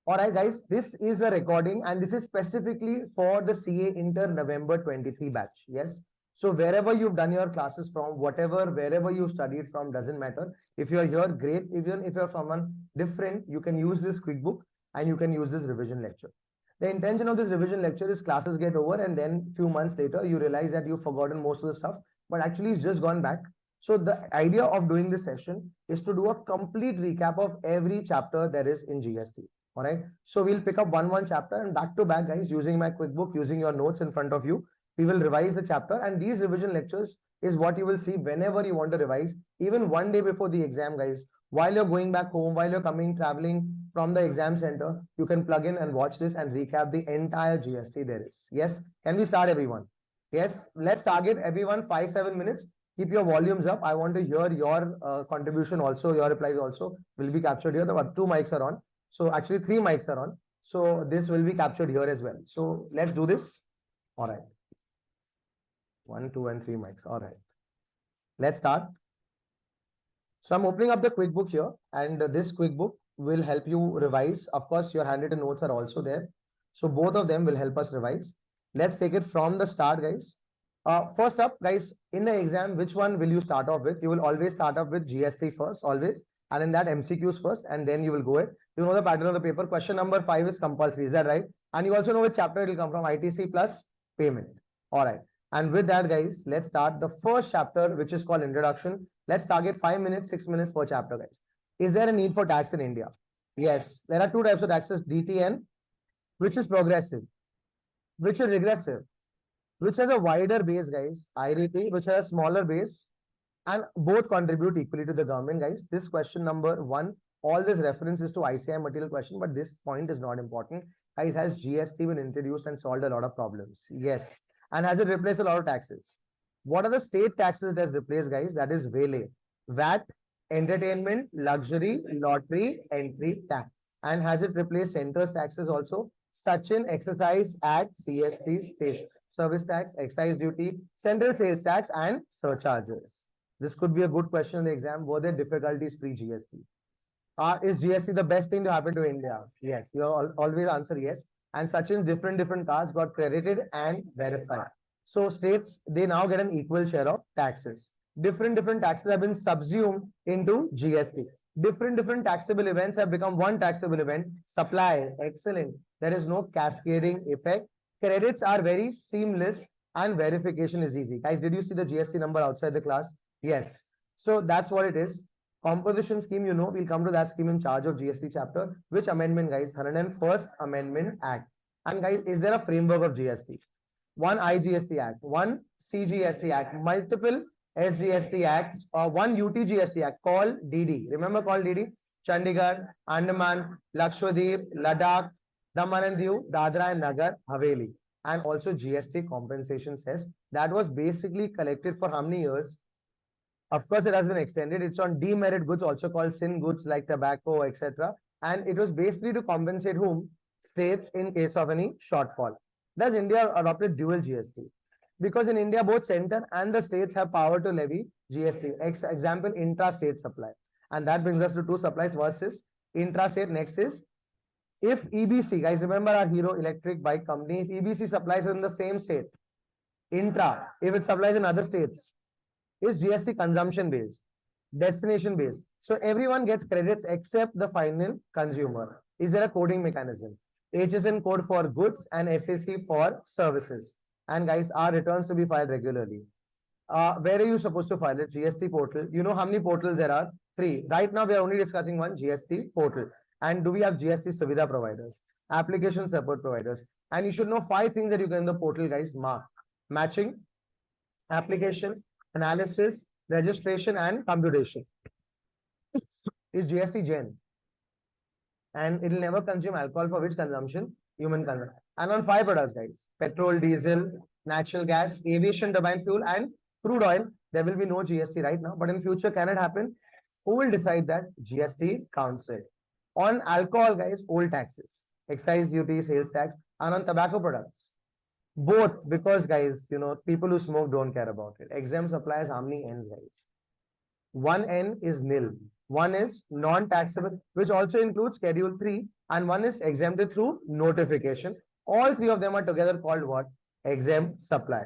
All right, guys, this is a recording and this is specifically for the CA Inter November 23 batch. Yes. So wherever you've done your classes from, wherever you studied from, doesn't matter. If you're here, great. Even if you're someone different, you can use this quick book and you can use this revision lecture. The intention of this revision lecture is classes get over and then few months later, you realize that you've forgotten most of the stuff, but actually it's just gone back. So the idea of doing this session is to do a complete recap of every chapter there is in GST. All right. So we'll pick up one chapter and back to back, guys, using my quick book, using your notes in front of you. We will revise the chapter, and these revision lectures is what you will see whenever you want to revise, even one day before the exam, guys. While you're going back home, while you're traveling from the exam center, you can plug in and watch this and recap the entire GST there is. Yes. Can we start, everyone? Yes. Let's target everyone 5-7 minutes. Keep your volumes up. I want to hear your contribution also, your replies also will be captured here. The 2 mics are on. So actually 3 mics are on. So this will be captured here as well. So let's do this. All right. 1, 2, and 3 mics. All right. Let's start. So I'm opening up the quick book here, and this quick book will help you revise. Of course, your handwritten notes are also there. So both of them will help us revise. Let's take it from the start, guys. First up, guys, in the exam, which one will you start off with? You will always start off with GST first, always. And in that MCQs first, and then you will go it. You know the pattern of the paper. Question number 5 is compulsory. Is that right? And you also know which chapter it will come from, ITC plus payment. All right. And with that, guys, let's start the first chapter, which is called introduction. Let's target 5 minutes, 6 minutes per chapter, guys. Is there a need for tax in India? Yes. There are 2 types of taxes, DTN, which is progressive, which is regressive, which has a wider base, guys, IRT, which has a smaller base, and both contribute equally to the government, guys. This question number 1, all this reference is to ICAI material question, but this point is not important. Guys, has GST been introduced and solved a lot of problems? Yes. And has it replaced a lot of taxes? What are the state taxes it has replaced, guys? That is VAT, entertainment, luxury, lottery, entry tax. And has it replaced center's taxes also? Such in excise act, CST, station service tax, excise duty, central sales tax, and surcharges. This could be a good question in the exam. Were there difficulties pre-GST? Is GST the best thing to happen to India? Yes. You always answer yes. And such in different cards got credited and verified. So states, they now get an equal share of taxes. Different taxes have been subsumed into GST. Different taxable events have become one taxable event. Supply, excellent. There is no cascading effect. Credits are very seamless and verification is easy. Guys, did you see the GST number outside the class? Yes. So that's what it is. Composition scheme, you know, we'll come to that scheme in charge of GST chapter. Which amendment, guys? 101st Amendment Act. And guys, is there a framework of GST? One IGST Act, one CGST Act, multiple SGST Acts, or one UTGST Act called DD. Remember called DD? Chandigarh, Andaman, Lakshadweep, Ladakh, Daman and Diu, Dadra and Nagar Haveli. And also GST compensation cess. That was basically collected for how many years? Of course, it has been extended. It's on demerit goods, also called sin goods like tobacco, etc. And it was basically to compensate whom? States in case of any shortfall. Does India adopted dual GST? Because in India, both center and the states have power to levy GST. Example, intra-state supply. And that brings us to 2 supplies versus intra-state. Next is, if EBC, guys, remember our hero electric bike company, if EBC supplies in the same state, intra, if it supplies in other states, is GST consumption based, destination based. So everyone gets credits except the final consumer. Is there a coding mechanism? HSN code for goods and SAC for services. And guys, our returns to be filed regularly. Where are you supposed to file it? GST portal. You know how many portals there are? 3. Right now, we are only discussing one, GST portal. And do we have GST Suvidha providers? Application support providers. And you should know 5 things that you can in the portal, guys. Mark. Matching, application, analysis, registration, and computation. Is GST Gen? And it will never consume alcohol for which consumption? Human consumption. And on 5 products, guys. Petrol, diesel, natural gas, aviation turbine fuel, and crude oil. There will be no GST right now. But in future, can it happen? Who will decide that? GST Council. On alcohol, guys, old taxes. Excise duty, sales tax. And on tobacco products. Both, because, guys, you know, people who smoke don't care about it. Exempt supplies, how many N's, guys? 1 N is nil. one is non-taxable, which also includes Schedule 3, and one is exempted through notification. All three of them are together called what? Exempt supply.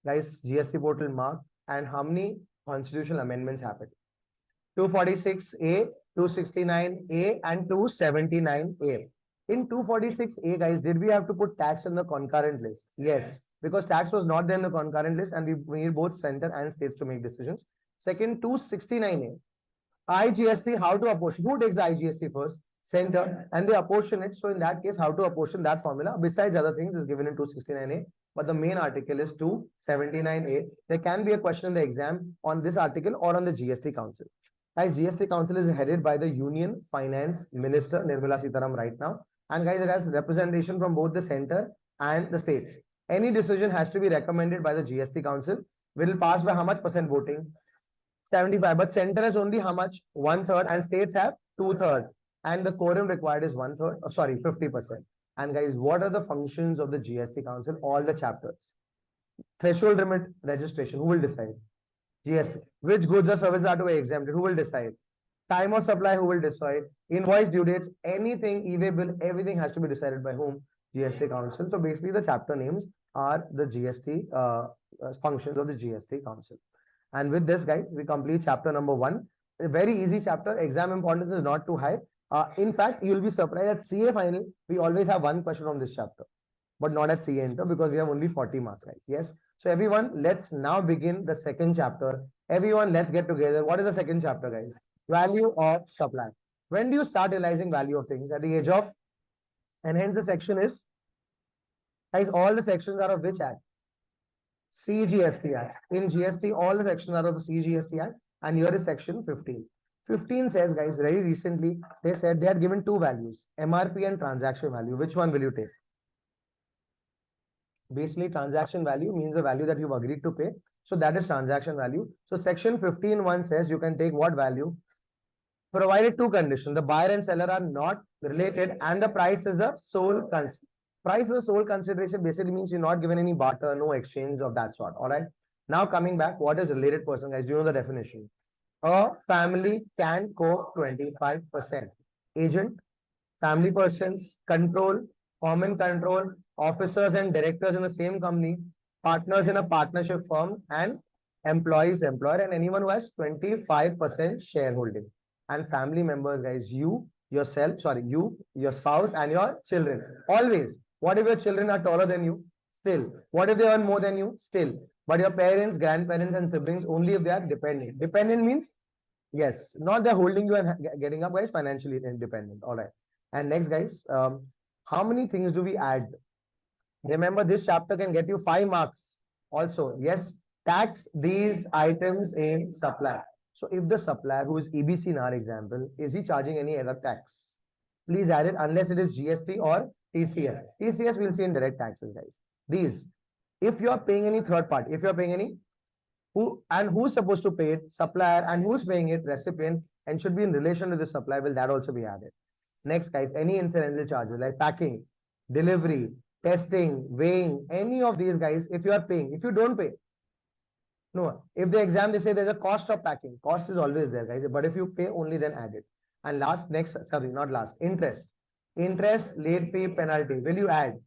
Guys, GST portal mark, and how many constitutional amendments happened? 246A, 269A, and 279A. In 246A, guys, did we have to put tax in the concurrent list? Yes, because tax was not there in the concurrent list, and we need both center and states to make decisions. Second, 269A. IGST, how to apportion? Who takes the IGST first? Center, and they apportion it. So in that case, how to apportion that formula, besides other things, is given in 269A. But the main article is 279A. There can be a question in the exam on this article or on the GST Council. Guys, GST Council is headed by the Union Finance Minister Nirmala Sitaram right now. And guys, it has representation from both the center and the states. Any decision has to be recommended by the GST Council. Will pass by how much percent voting? 75. But center has only how much? 1/3, and states have 2/3. And the quorum required is 1/3. Oh, sorry, 50%. And guys, what are the functions of the GST Council? All the chapters. Threshold limit registration. Who will decide? GST. Which goods or services are to be exempted? Who will decide? Time of supply. Who will decide? Invoice due dates. Anything, e-way bill, everything has to be decided by whom? GST Council. So basically, the chapter names are the GST functions of the GST Council. And with this, guys, we complete chapter number 1. A very easy chapter. Exam importance is not too high. In fact, you'll be surprised at CA final, we always have one question from this chapter, but not at CA Inter because we have only 40 marks, guys. Yes. So everyone, let's now begin the second chapter. Everyone, let's get together. What is the second chapter, guys? Value of supply. When do you start realizing value of things? At the age of, and hence the section is, guys, all the sections are of which act? CGST Act. In GST, all the sections are of the CGST Act, and here is section 15. 15 says, guys, very recently, they said they had given two values, MRP and transaction value. Which one will you take? Basically, transaction value means the value that you've agreed to pay. So that is transaction value. So section 15(1) says you can take what value? Provided two conditions. The buyer and seller are not related and the price is the sole consideration. Price is the sole consideration basically means you're not given any barter, no exchange of that sort. All right. Now coming back, what is related person, guys? Do you know the definition? A family can co 25%. Agent, family persons, control, common control, officers and directors in the same company, partners in a partnership firm, and employees, employer, and anyone who has 25% shareholding. And family members, guys, you, yourself, sorry, you, your spouse, and your children. Always. What if your children are taller than you? Still. What if they earn more than you? Still. But your parents, grandparents, and siblings only if they are dependent. Dependent means, yes, not they're holding you and getting up, guys, financially independent. All right. And next, guys, how many things do we add? Remember, this chapter can get you 5 marks. Also, yes, tax these items in supply. So if the supplier who is EBC in our example, is he charging any other tax? Please add it unless it is GST or TCS. TCS we'll see in direct taxes, guys. These. If you are paying any third party, if you are paying any, who's supposed to pay it? Supplier, and who's paying it? Recipient, and should be in relation to the supply, will that also be added? Next, guys, any incidental charges like packing, delivery, testing, weighing, any of these, guys, if you are paying, if you don't pay, no, if the exam they say there's a cost of packing, cost is always there, guys, but if you pay only, then add it. And last, next, sorry, not last, interest, late fee, penalty, will you add?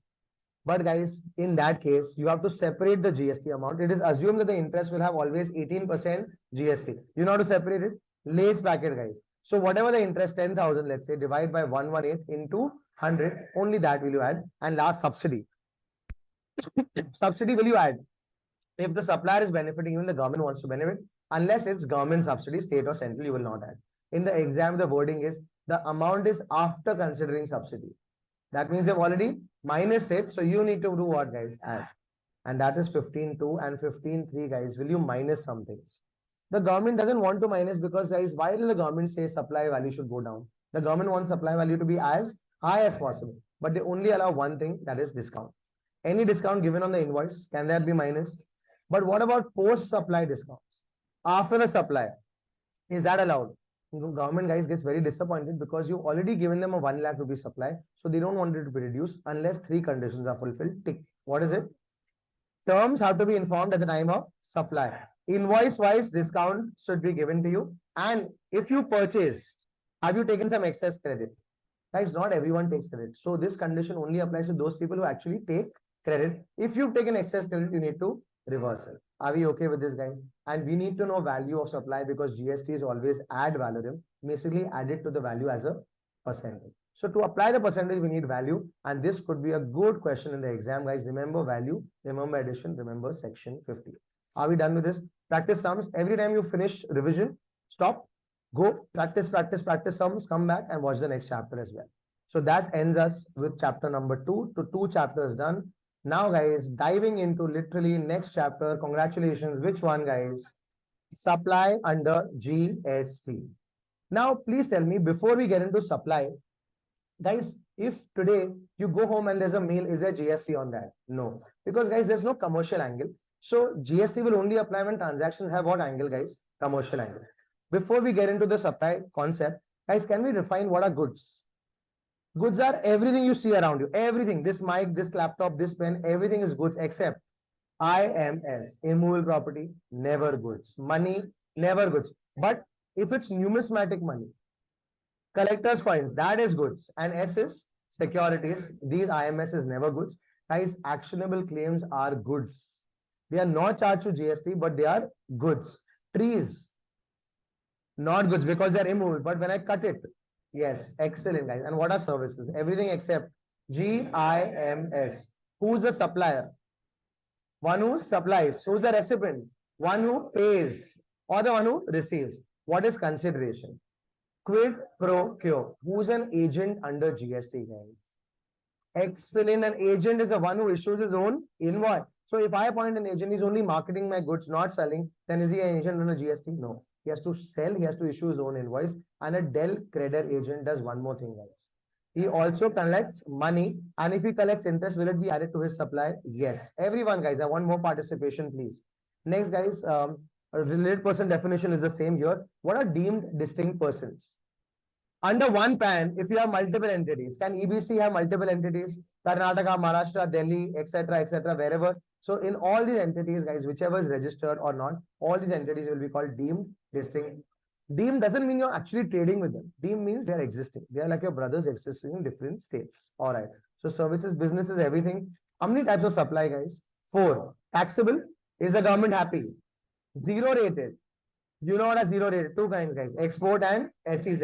But guys, in that case, you have to separate the GST amount. It is assumed that the interest will have always 18% GST. You know how to separate it? Lace packet, guys. So whatever the interest, 10,000, let's say, divide by 118 into 100, only that will you add. And last, subsidy. Subsidy will you add? If the supplier is benefiting, even the government wants to benefit, unless it's government subsidy, state or central, you will not add. In the exam, the wording is, the amount is after considering subsidy. That means they've already minus it. So you need to do what, guys? Add. And that is 15.2 and 15.3, guys. Will you minus some things? The government doesn't want to minus because, guys, why will the government say supply value should go down? The government wants supply value to be as high as possible. But they only allow one thing, that is discount. Any discount given on the invoice, can that be minus? But what about post-supply discounts? After the supply, is that allowed? Government, guys, gets very disappointed because you've already given them a 1 lakh rupee supply. So they don't want it to be reduced unless 3 conditions are fulfilled. Tick. What is it? Terms have to be informed at the time of supply. Invoice wise discount should be given to you. And if you purchased, have you taken some excess credit? Guys, not everyone takes credit. So this condition only applies to those people who actually take credit. If you've taken excess credit, you need to reverse it. Are we okay with this, guys? And we need to know value of supply because GST is always ad valorem, basically added to the value as a percentage. So to apply the percentage, we need value. And this could be a good question in the exam, guys. Remember value, remember addition, remember section 50. Are we done with this? Practice sums. Every time you finish revision, stop, go, practice sums, come back and watch the next chapter as well. So that ends us with chapter number 2. To 2 chapters done. Now, guys, diving into literally next chapter. Congratulations. Which one, guys? Supply under GST. Now, please tell me, before we get into supply, guys, if today you go home and there's a mail, is there GST on that? No. Because, guys, there's no commercial angle. So GST will only apply when transactions have what angle, guys? Commercial angle. Before we get into the supply concept, guys, can we define what are goods? Goods are everything you see around you. Everything. This mic, this laptop, this pen, everything is goods except IMS, immovable property, never goods. Money, never goods. But if it's numismatic money, collector's coins, that is goods. And S is securities. These IMS is never goods. Guys, actionable claims are goods. They are not charged to GST, but they are goods. Trees, not goods because they are immovable. But when I cut it, yes, excellent, guys. And what are services? Everything except GIMS. Who's the supplier? One who supplies. Who's the recipient? One who pays or the one who receives. What is consideration? Quid pro quo. Who's an agent under GST, guys? Excellent. An agent is the one who issues his own invoice. So if I appoint an agent, he's only marketing my goods, not selling, then is he an agent under GST? No. He has to sell, he has to issue his own invoice. And a Dell creditor agent does one more thing, guys. He also collects money. And if he collects interest, will it be added to his supply? Yes. Everyone, guys, I want more participation, please. Next, guys, a related person definition is the same here. What are deemed distinct persons? Under one PAN, if you have multiple entities, can EBC have multiple entities? Karnataka, Maharashtra, Delhi, etc., wherever. So in all these entities, guys, whichever is registered or not, all these entities will be called deemed distinct. Deemed doesn't mean you're actually trading with them. Deemed means they're existing. They are like your brothers existing in different states. All right. So services, businesses, everything. How many types of supply, guys? 4. Taxable. Is the government happy? 0 rated. You know what are 0 rated? 2 kinds, guys. Export and SEZ.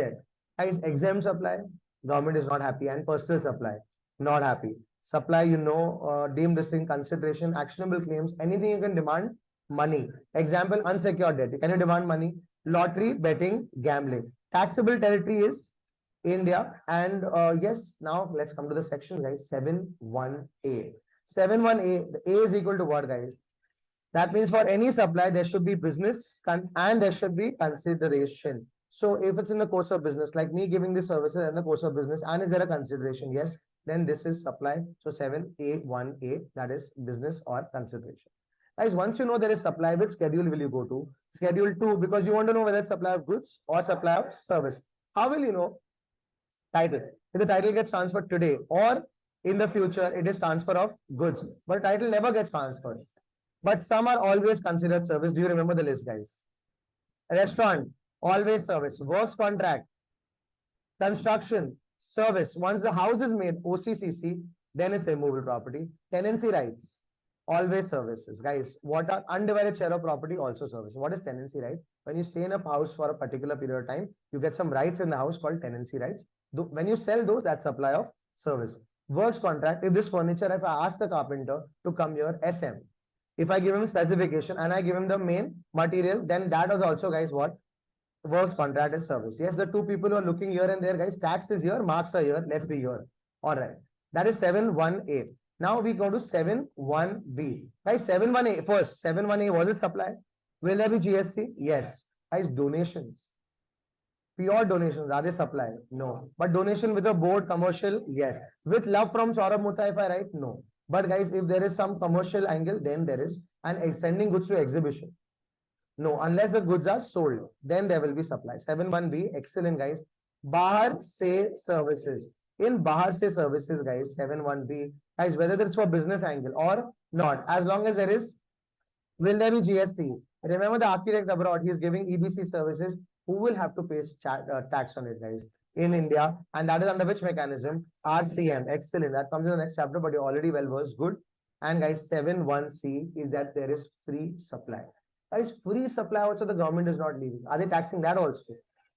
Guys, exempt supply, government is not happy, and personal supply, not happy. Supply, you know, deemed distinct, consideration, actionable claims, anything you can demand, money. Example, unsecured debt. Can you demand money? Lottery, betting, gambling. Taxable territory is India. And yes, now let's come to the section, guys. 7.1a. 7.1a, the A is equal to what, guys? That means for any supply, there should be business and there should be consideration. So if it's in the course of business, like me giving the services in the course of business, and is there a consideration? Yes, then this is supply. So 7A1A, that is business or consideration. Guys, once you know there is supply, which schedule will you go to? Schedule 2, because you want to know whether it's supply of goods or supply of service. How will you know? Title. If the title gets transferred today or in the future, it is transfer of goods. But title never gets transferred. But some are always considered service. Do you remember the list, guys? Restaurant, always service. Works contract, construction, service. Once the house is made, OCCC, then it's immovable property. Tenancy rights, always services. Guys, what are undivided share of property? Also service. What is tenancy right? When you stay in a house for a particular period of time, you get some rights in the house called tenancy rights. When you sell those, that's supply of service. Works contract, if this furniture, if I ask a carpenter to come here, SM. If I give him specification and I give him the main material, then that was also, guys, what? Works contract is service. Yes, the 2 people who are looking here and there, guys, tax is here, marks are here, let's be here. All right. That is 7.1a. Now we go to 7.1b. Guys, 7.1a first. 7.1a, was it supply? Will there be GST? Yes. Guys, donations. Pure donations, are they supply? No. But donation with a board, commercial? Yes. With love from Saurabh Mutta, if I write? No. But guys, if there is some commercial angle, then there is. And sending goods to exhibition. No, unless the goods are sold, then there will be supply. 7.1b, excellent, guys. Bahar se services. In Bahar se services, guys, 7.1b, guys, whether it's for business angle or not, as long as there is, will there be GST? Remember the architect abroad, he is giving EBC services. Who will have to pay tax on it, guys? In India, and that is under which mechanism? RCM. Excellent. That comes in the next chapter, but you're already well versed. Good. And guys, 7(1)(c) is that there is free supply. Guys, free supply also the government is not leaving. Are they taxing that also?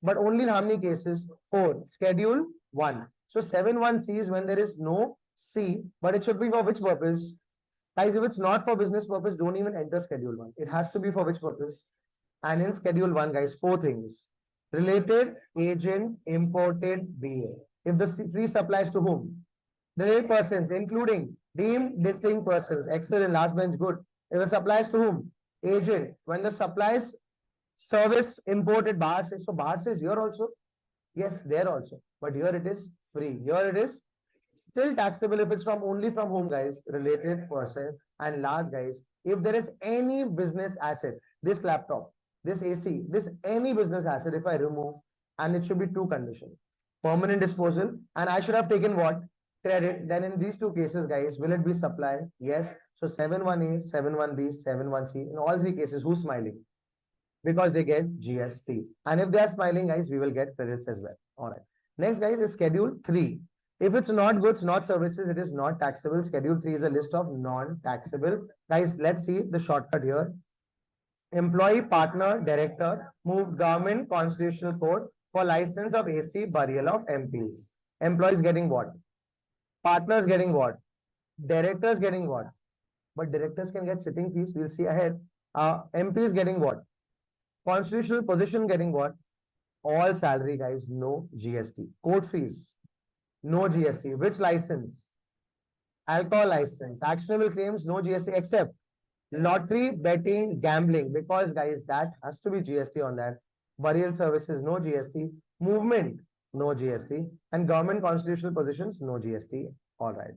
But only in how many cases? 4. Schedule 1. So 7(1)(c) is when there is no C, but it should be for which purpose? Guys, if it's not for business purpose, don't even enter Schedule 1. It has to be for which purpose? And in Schedule 1, guys, 4 things. Related, agent, imported, BA. If the free supplies to whom? Related persons, including deemed distinct persons. Excellent, last bench, good. If it supplies to whom? Agent. When the supplies service imported, Bahar says, so Bahar says here also? Yes, there also. But here it is free. Here it is still taxable if it's from only from whom, guys? Related person. And last, guys, if there is any business asset, this laptop, this AC, this any business asset, if I remove, and it should be 2 conditions. Permanent disposal, and I should have taken what? Credit. Then in these 2 cases, guys, will it be supply? Yes. So 7(1)(a), 7(1)(b), 7(1)(c). In all 3 cases, who's smiling? Because they get GST. And if they are smiling, guys, we will get credits as well. All right. Next, guys, is Schedule 3. If it's not goods, not services, it is not taxable. Schedule 3 is a list of non-taxable. Guys, let's see the shortcut here. Employee, partner, director, move government constitutional code for license of AC, burial of MPs. Employees getting what? Partners getting what? Directors getting what? But directors can get sitting fees. We'll see ahead. MPs getting what? Constitutional position getting what? All salary, guys, no GST. Court fees, no GST. Which license? Alcohol license. Actionable claims, no GST, except lottery, betting, gambling. Because, guys, that has to be GST on that. Burial services, no GST. Movement, no GST. And government constitutional positions, no GST. All right.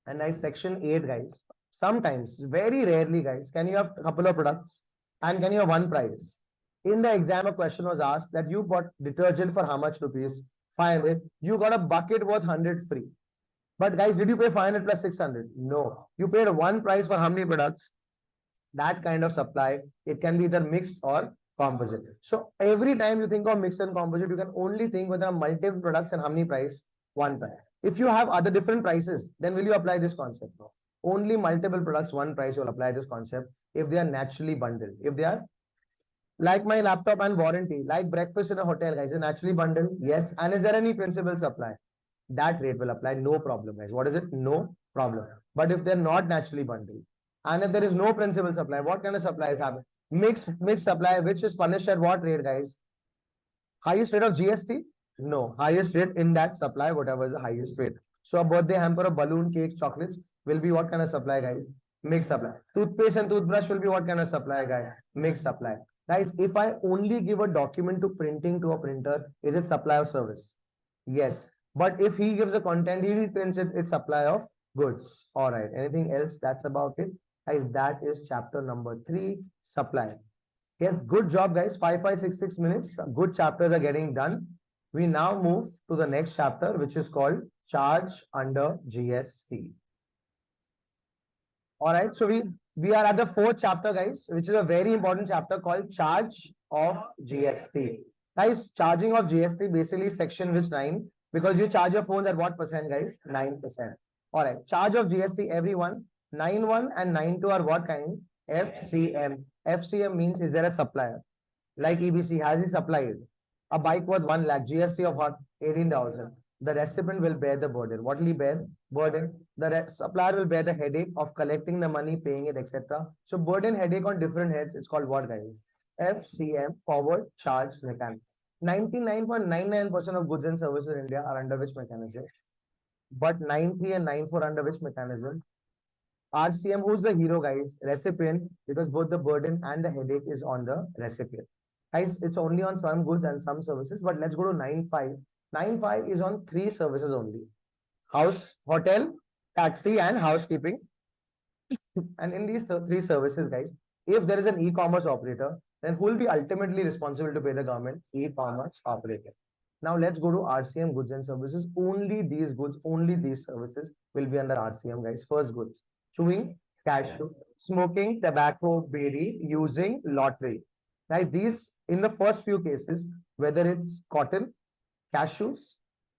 And nice section 8, guys. Sometimes, very rarely, guys, can you have a couple of products and can you have one price? In the exam, a question was asked that you bought detergent for how much rupees? 500. You got a bucket worth 100 free. But guys, did you pay 500 plus 600? No. You paid one price for how many products? That kind of supply, it can be either mixed or composite. So every time you think of mixed and composite, you can only think whether there are multiple products and how many price? One price. If you have other different prices, then will you apply this concept? No. Only multiple products, one price, will apply this concept if they are naturally bundled. If they are like my laptop and warranty, like breakfast in a hotel, guys, is naturally bundled. Yes. And is there any principal supply? That rate will apply. No problem, guys. What is it? No problem. But if they're not naturally bundled, and if there is no principal supply, what kind of supply is happening? Mixed supply, which is punished at what rate, guys? Highest rate of GST? No. Highest rate in that supply, whatever is the highest rate. So a birthday hamper of balloon, cakes, chocolates will be what kind of supply, guys? Mixed supply. Toothpaste and toothbrush will be what kind of supply, guys? Mixed supply. Guys, if I only give a document to printing to a printer, is it supply or service? Yes. But if he gives a content, he prints it, it's supply of goods. All right. Anything else? That's about it. Guys, that is chapter number 3, supply. Yes, good job, guys. 5, 5, 6, 6 minutes. Good chapters are getting done. We now move to the next chapter, which is called charge under GST. All right. So we are at the 4th chapter, guys, which is a very important chapter called charge of GST. Guys, charging of GST basically section which 9, because you charge your phones at what percent, guys? 9%. All right. Charge of GST, everyone. 9(1) and 9(2) are what kind? FCM. FCM means, is there a supplier? Like EBC, has he supplied a bike worth 1 lakh, GST of what? 18,000. The recipient will bear the burden. What will he bear? Burden. The supplier will bear the headache of collecting the money, paying it, etc. So burden, headache on different heads. It's called what, guys? FCM, forward charge mechanism. 99.99% of goods and services in India are under which mechanism? But 9(3) and 9(4) under which mechanism? RCM, who's the hero, guys? Recipient, because both the burden and the headache is on the recipient. Guys, it's only on some goods and some services, but let's go to 9(5). 9(5) is on 3 services only. House, hotel, taxi, and housekeeping. And in these 3 services, guys, if there is an e-commerce operator, then who will be ultimately responsible to pay the government? E-commerce operator. Now let's go to RCM, goods and services. Only these goods, only these services will be under RCM, guys. First, goods. Chewing, cashew, smoking, tobacco, berry, using lottery. Right? These, in the first few cases, whether it's cotton, cashews,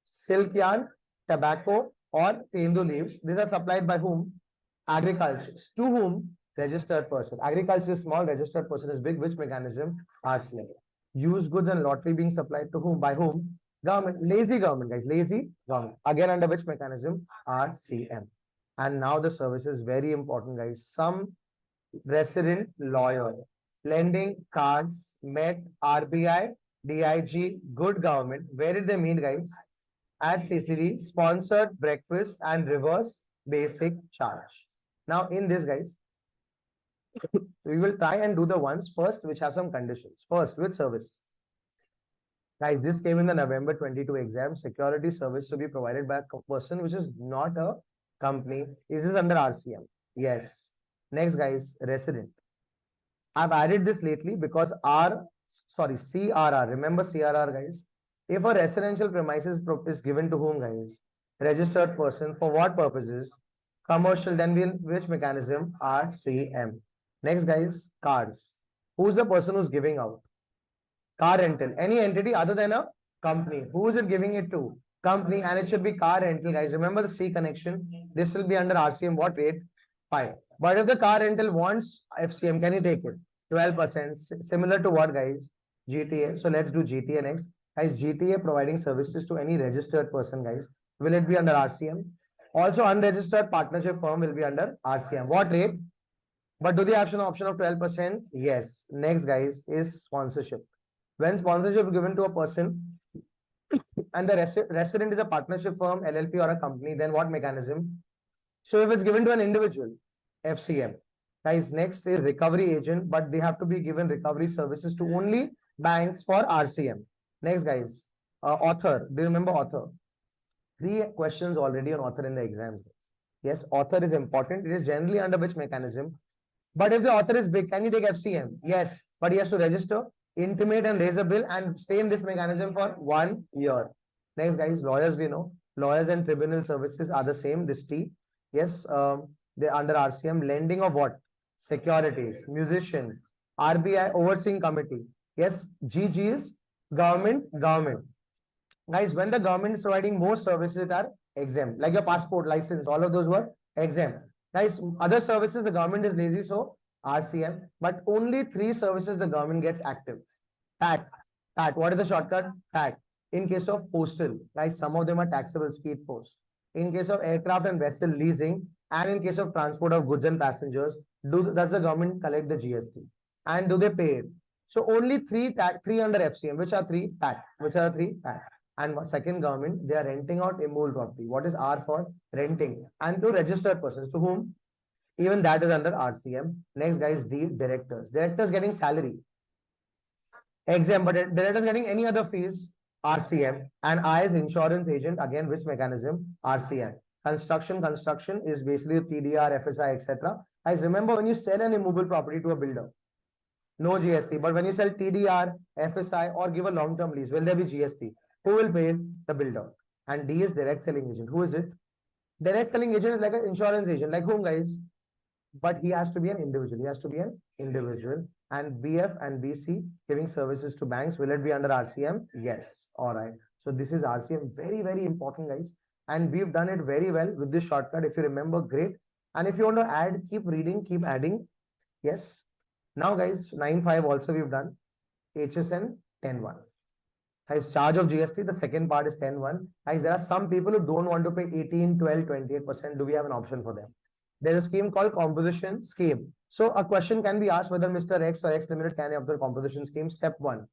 silk yarn, tobacco, or tendu leaves, these are supplied by whom? Agriculture. To whom? Registered person. Agriculture is small, registered person is big. Which mechanism? RCM. Used goods and lottery being supplied to whom? By whom? Government. Lazy government, guys. Lazy government. Again, under which mechanism? RCM. And now the service is very important, guys. Some resident lawyer, lending cards, met RBI, DIG, good government. Where did they meet, guys? At CCD, sponsored breakfast and reverse basic charge. Now, in this, guys, we will try and do the ones first which have some conditions. First, with service. Guys, this came in the November 22 exam. Security service to be provided by a person which is not a company. Is this under RCM? Yes. Next, guys, resident. I've added this lately because CRR. Remember CRR, guys? If a residential premises is given to whom, guys? Registered person. For what purposes? Commercial. Then which mechanism? RCM. Next, guys, cars. Who's the person who's giving out? Car rental. Any entity other than a company. Who is it giving it to? Company, and it should be car rental, guys. Remember the C connection. This will be under RCM. What rate? 5. But if the car rental wants FCM, can you take it? 12%. Similar to what, guys? GTA. So let's do GTA next. Guys, GTA providing services to any registered person, guys. Will it be under RCM? Also, unregistered partnership firm will be under RCM. What rate? But do they have an option of 12%? Yes. Next, guys, is sponsorship. When sponsorship is given to a person and the resident is a partnership firm, LLP or a company, then what mechanism? So if it's given to an individual, FCM. Guys, next is recovery agent, but they have to be given recovery services to only banks for RCM. Next, guys, author. Do you remember author? 3 questions already on author in the exams. Yes, author is important. It is generally under which mechanism? But if the author is big, can you take FCM? Yes, but he has to register, intimate and raise a bill and stay in this mechanism for 1 year. Next, guys, lawyers, we know. Lawyers and tribunal services are the same, this T. Yes, they're under RCM. Lending of what? Securities. Musician. RBI overseeing committee. Yes, GG is government. Guys, when the government is providing more services that are exempt, like your passport, license, all of those were exempt. Guys, other services, the government is lazy, so RCM. But only 3 services the government gets active. TAT. What is the shortcut? TAT. In case of postal, guys, some of them are taxable, speed post. In case of aircraft and vessel leasing, and in case of transport of goods and passengers, does the government collect the GST? And do they pay it? So only 3 under FCM. Which are 3? TAT. Which are 3? TAT. And second, government, they are renting out immovable property. What is R for? Renting. And to registered persons. To whom? Even that is under RCM. Next, guys, the directors. Directors getting salary. Exempt, but directors getting any other fees. RCM. And I as insurance agent, again, which mechanism? RCM. Construction is basically TDR, FSI, etc. Guys, remember when you sell an immovable property to a builder, no GST. But when you sell TDR, FSI, or give a long-term lease, will there be GST? Who will pay it? The builder. And D is direct selling agent. Who is it? Direct selling agent is like an insurance agent. Like whom, guys? But he has to be an individual. And BF and BC giving services to banks. Will it be under RCM? Yes. All right. So this is RCM. Very, very important, guys. And we've done it very well with this shortcut. If you remember, great. And if you want to add, keep reading, keep adding. Yes. Now, guys, 9.5 also we've done. HSN 10.1. Guys, charge of GST, the second part is 10.1. Guys, there are some people who don't want to pay 18, 12, 28%. Do we have an option for them? There's a scheme called composition scheme. So a question can be asked whether Mr. X or X Limited can opt the composition scheme. Step 1.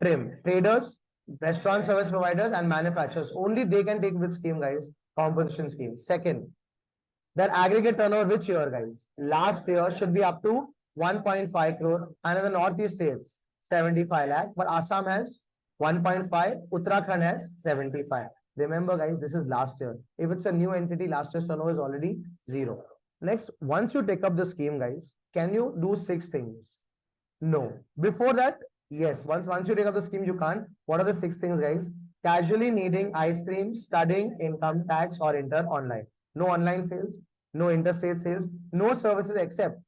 Trim. Traders, restaurant service providers and manufacturers. Only they can take which scheme, guys? Composition scheme. Second, their aggregate turnover which year, guys? Last year should be up to 1.5 crore. And in the Northeast states, 75 lakh. But Assam has 1.5, Uttarakhand has 75. Remember, guys, this is last year. If it's a new entity, last year's turnover is already 0. Next, once you take up the scheme, guys, can you do 6 things? No. Before that, yes. Once you take up the scheme, you can't. What are the 6 things, guys? Casually needing ice cream, studying, income tax, or enter online. No online sales. no interstate sales, no services except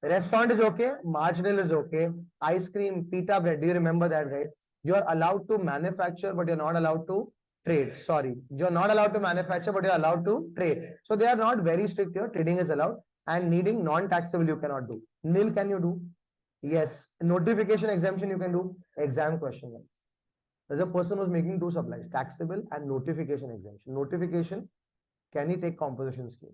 restaurant is okay, marginal is okay, ice cream, pita bread. Do you remember that, right? You're allowed to manufacture, but you're not allowed to trade. Sorry, you're not allowed to manufacture, but you're allowed to trade. So they are not very strict here. Trading is allowed, and needing non-taxable you cannot do. Nil can you do? Yes. Notification exemption you can do. Exam question. There's a person who's making two supplies, taxable and notification exemption. Notification, can he take composition scheme?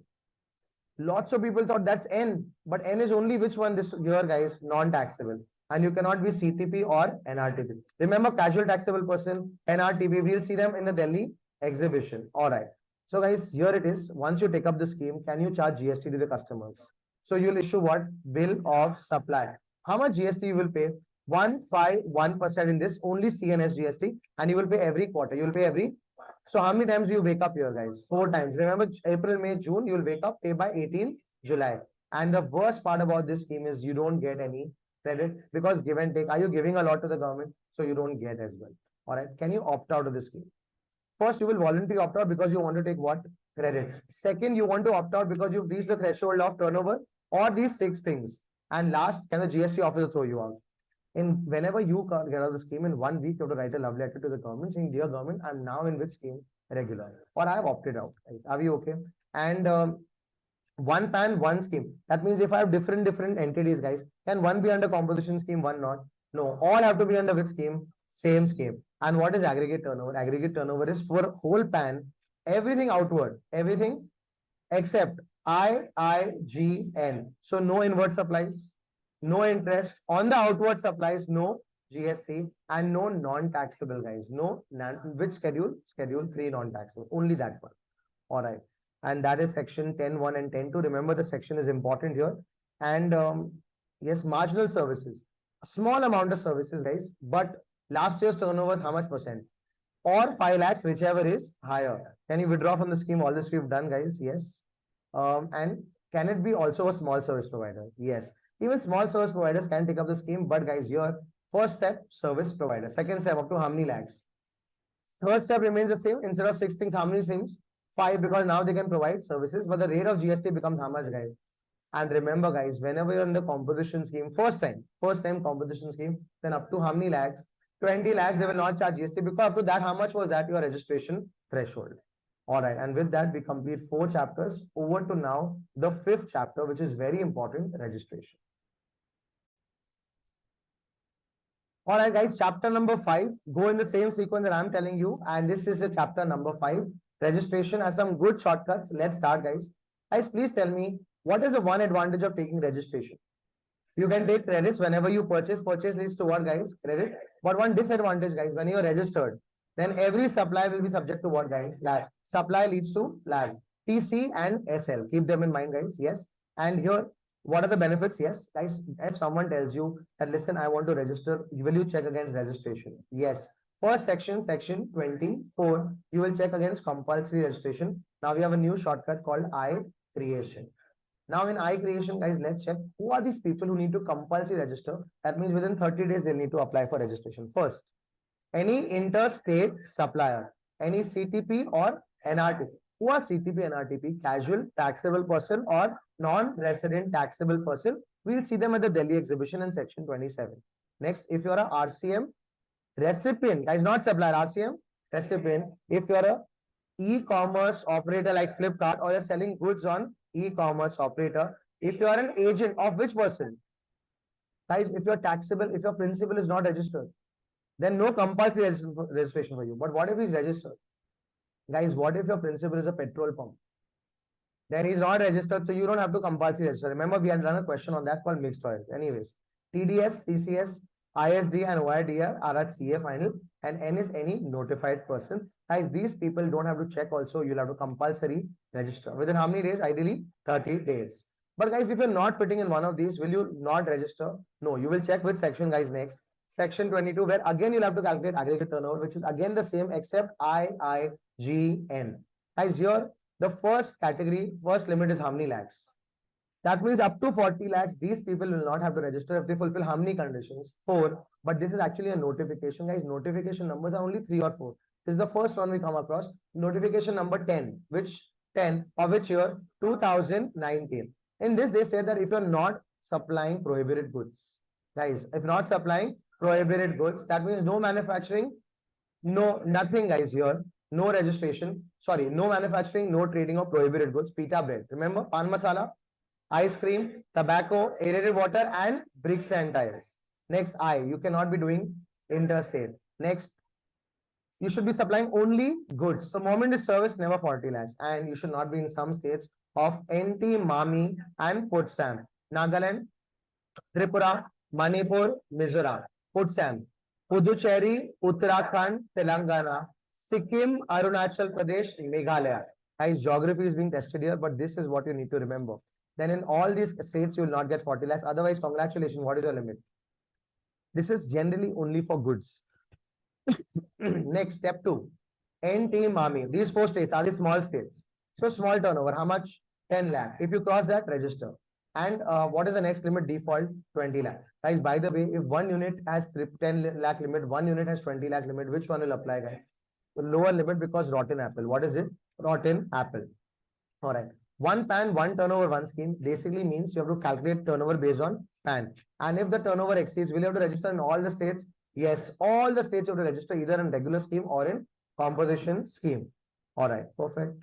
Lots of people thought that's N, but N is only which one this year, guys? Non-taxable. And you cannot be CTP or NRTP. Remember, casual taxable person, NRTP, we'll see them in the Delhi exhibition. All right. So, guys, here it is. Once you take up the scheme, can you charge GST to the customers? So, you'll issue what? Bill of supply. How much GST you will pay? 151% in this, only CNS GST, and you will pay every quarter. You will pay every. So how many times do you wake up here, guys? 4 times. Remember, April, May, June, you will wake up, pay by 18 July. And the worst part about this scheme is you don't get any credit because give and take. Are you giving a lot to the government? So you don't get as well. All right. Can you opt out of this scheme? First, you will voluntarily opt out because you want to take what? Credits. Second, you want to opt out because you've reached the threshold of turnover or these 6 things. And last, can the GST officer throw you out? In whenever you get out of the scheme in 1 week, you have to write a love letter to the government saying, dear government, I'm now in which scheme? Regular. Or I have opted out. Guys. Are we okay? And one PAN, one scheme. That means if I have different entities, guys, can one be under composition scheme, one not? No. All have to be under which scheme? Same scheme. And what is aggregate turnover? Aggregate turnover is for whole PAN, everything outward, everything except IIGN. So no inward supplies, no interest on the outward supplies, no GST, and no non-taxable, guys. No, which schedule? Schedule 3 non-taxable. Only that one. All right. And that is section 10.1 and 10.2. Remember, the section is important here. And yes, marginal services. A small amount of services, guys. But last year's turnover, how much percent? Or 5 lakhs, whichever is higher. Can you withdraw from the scheme? All this we've done, guys. Yes. And can it be also a small service provider? Yes. Even small service providers can take up the scheme, but guys, your first step, service provider. Second step, up to how many lakhs? Third step remains the same. Instead of 6 things, how many things? 5, because now they can provide services, but the rate of GST becomes how much, guys? And remember, guys, whenever you're in the composition scheme, first time composition scheme, then up to how many lakhs? 20 lakhs, they will not charge GST, because up to that, how much was that your registration threshold? All right, and with that, we complete 4 chapters. Over to now the 5th chapter, which is very important, registration. All right, guys, chapter number 5. Go in the same sequence that I'm telling you. And this is the chapter number 5. Registration has some good shortcuts. Let's start, guys. Guys, please tell me, what is the one advantage of taking registration? You can take credits whenever you purchase. Purchase leads to what, guys? Credit. But one disadvantage, guys, when you're registered, then every supply will be subject to what, guys? Lag. Supply leads to lag. TC and SL. Keep them in mind, guys. Yes. And here, what are the benefits? Yes, guys, if someone tells you that, listen, I want to register, will you check against registration? Yes. First section, section 24, you will check against compulsory registration. Now we have a new shortcut called I creation. Now in I creation, guys, let's check who are these people who need to compulsory register. That means within 30 days, they'll need to apply for registration. First, any interstate supplier, any CTP or NRTP. Who are CTP and NRTP? Casual taxable person or non-resident taxable person. We'll see them at the Delhi exhibition in section 27. Next, if you're a RCM recipient, guys, not supplier, RCM recipient. If you're a e-commerce operator like Flipkart, or you're selling goods on e-commerce operator. If you are an agent of which person? Guys, if you're taxable, if your principal is not registered, then no compulsory registration for you. But what if he's registered? Guys, what if your principal is a petrol pump? Then he's not registered, so you don't have to compulsory register. Remember, we had done a question on that called mixed oils. Anyways, TDS, TCS, ISD and OIDR are at CA final, and N is any notified person. Guys, these people don't have to check also. You'll have to compulsory register. Within how many days? Ideally, 30 days. But guys, if you're not fitting in one of these, will you not register? No, you will check which section, guys, next. Section 22, where again you'll have to calculate aggregate turnover, which is again the same except IIGN. Guys, here the first category, first limit is how many lakhs? That means up to 40 lakhs, these people will not have to register if they fulfill how many conditions? 4. But this is actually a notification, guys. Notification numbers are only 3 or 4. This is the first one we come across. Notification number 10, which 10, of which year? 2019. In this, they said that if you're not supplying prohibited goods, guys, if not supplying prohibited goods, that means no manufacturing, no, nothing, guys, here. No registration. Sorry, no manufacturing, no trading of prohibited goods. Pita bread. Remember, pan masala, ice cream, tobacco, aerated water, and bricks and tires. Next, you cannot be doing interstate. Next, you should be supplying only goods. So, moment is service, never 40 lakhs. And you should not be in some states of NT, Mami, and Putsam. Nagaland, Tripura, Manipur, Mizoram. Putsam. Puducherry, Uttarakhand, Telangana, Sikkim, Arunachal Pradesh, Meghalaya. Guys, geography is being tested here, but this is what you need to remember. Then in all these states, you will not get 40 lakhs. Otherwise, congratulations. What is your limit? This is generally only for goods. Next, step 2. NT, Mami. These 4 states are the small states. So, small turnover. How much? 10 lakh. If you cross that, register. And what is the next limit? Default 20 lakh. Guys, by the way, if one unit has 10 lakh limit, one unit has 20 lakh limit, which one will apply, guys? The lower limit, because rotten apple. What is it? Rotten apple. All right. One PAN, one turnover, one scheme basically means you have to calculate turnover based on PAN. And if the turnover exceeds, will you have to register in all the states? Yes, all the states you have to register either in regular scheme or in composition scheme. All right, perfect.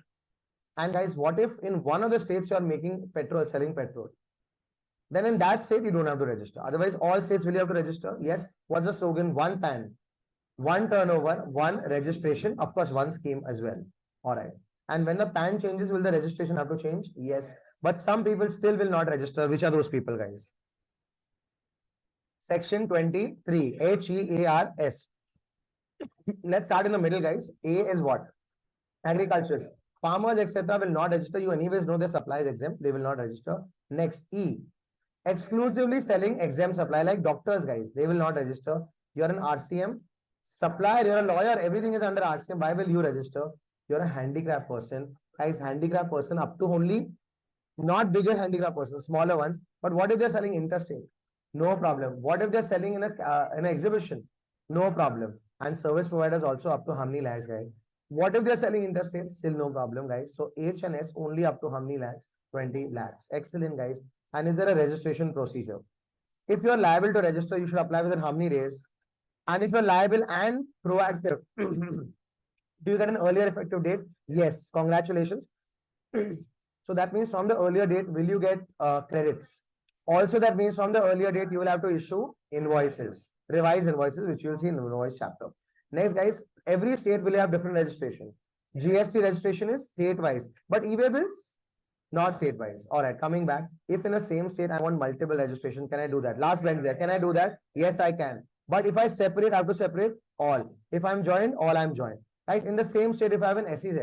And guys, what if in one of the states you are making petrol, selling petrol? Then in that state, you don't have to register. Otherwise, all states will you have to register? Yes. What's the slogan? One PAN, one turnover, one registration, of course, one scheme as well. All right. And when the PAN changes, will the registration have to change? Yes. But some people still will not register. Which are those people, guys? Section 23, HEARS. Let's start in the middle, guys. A is what? Agriculture. Farmers, etc. will not register. You anyways know their supply is exempt. They will not register. Next, E. Exclusively selling exempt supply, like doctors, guys. They will not register. You're an RCM. Supplier, you're a lawyer. Everything is under RCM. Why will you register? You're a handicraft person. Guys, handicraft person up to only, not bigger handicraft person, smaller ones. But what if they're selling interstate? No problem. What if they're selling in an exhibition? No problem. And service providers also up to how many lakhs, guys? What if they're selling interstate? Still no problem, guys. So H and S only up to how many lakhs? 20 lakhs. Excellent, guys. And is there a registration procedure? If you're liable to register, you should apply within how many days? And if you're liable and proactive, do you get an earlier effective date? Yes. Congratulations. So that means from the earlier date, will you get credits? Also, that means from the earlier date, you will have to issue invoices, revised invoices, which you will see in the invoice chapter. Next, guys, every state will have different registration. GST registration is state-wise, but e-way bills, not state-wise. All right, coming back. If in the same state, I want multiple registration, can I do that? Last bench there. Can I do that? Yes, I can. But if I separate, I have to separate all. If I'm joined, all I'm joined. Right? In the same state, if I have an SEZ,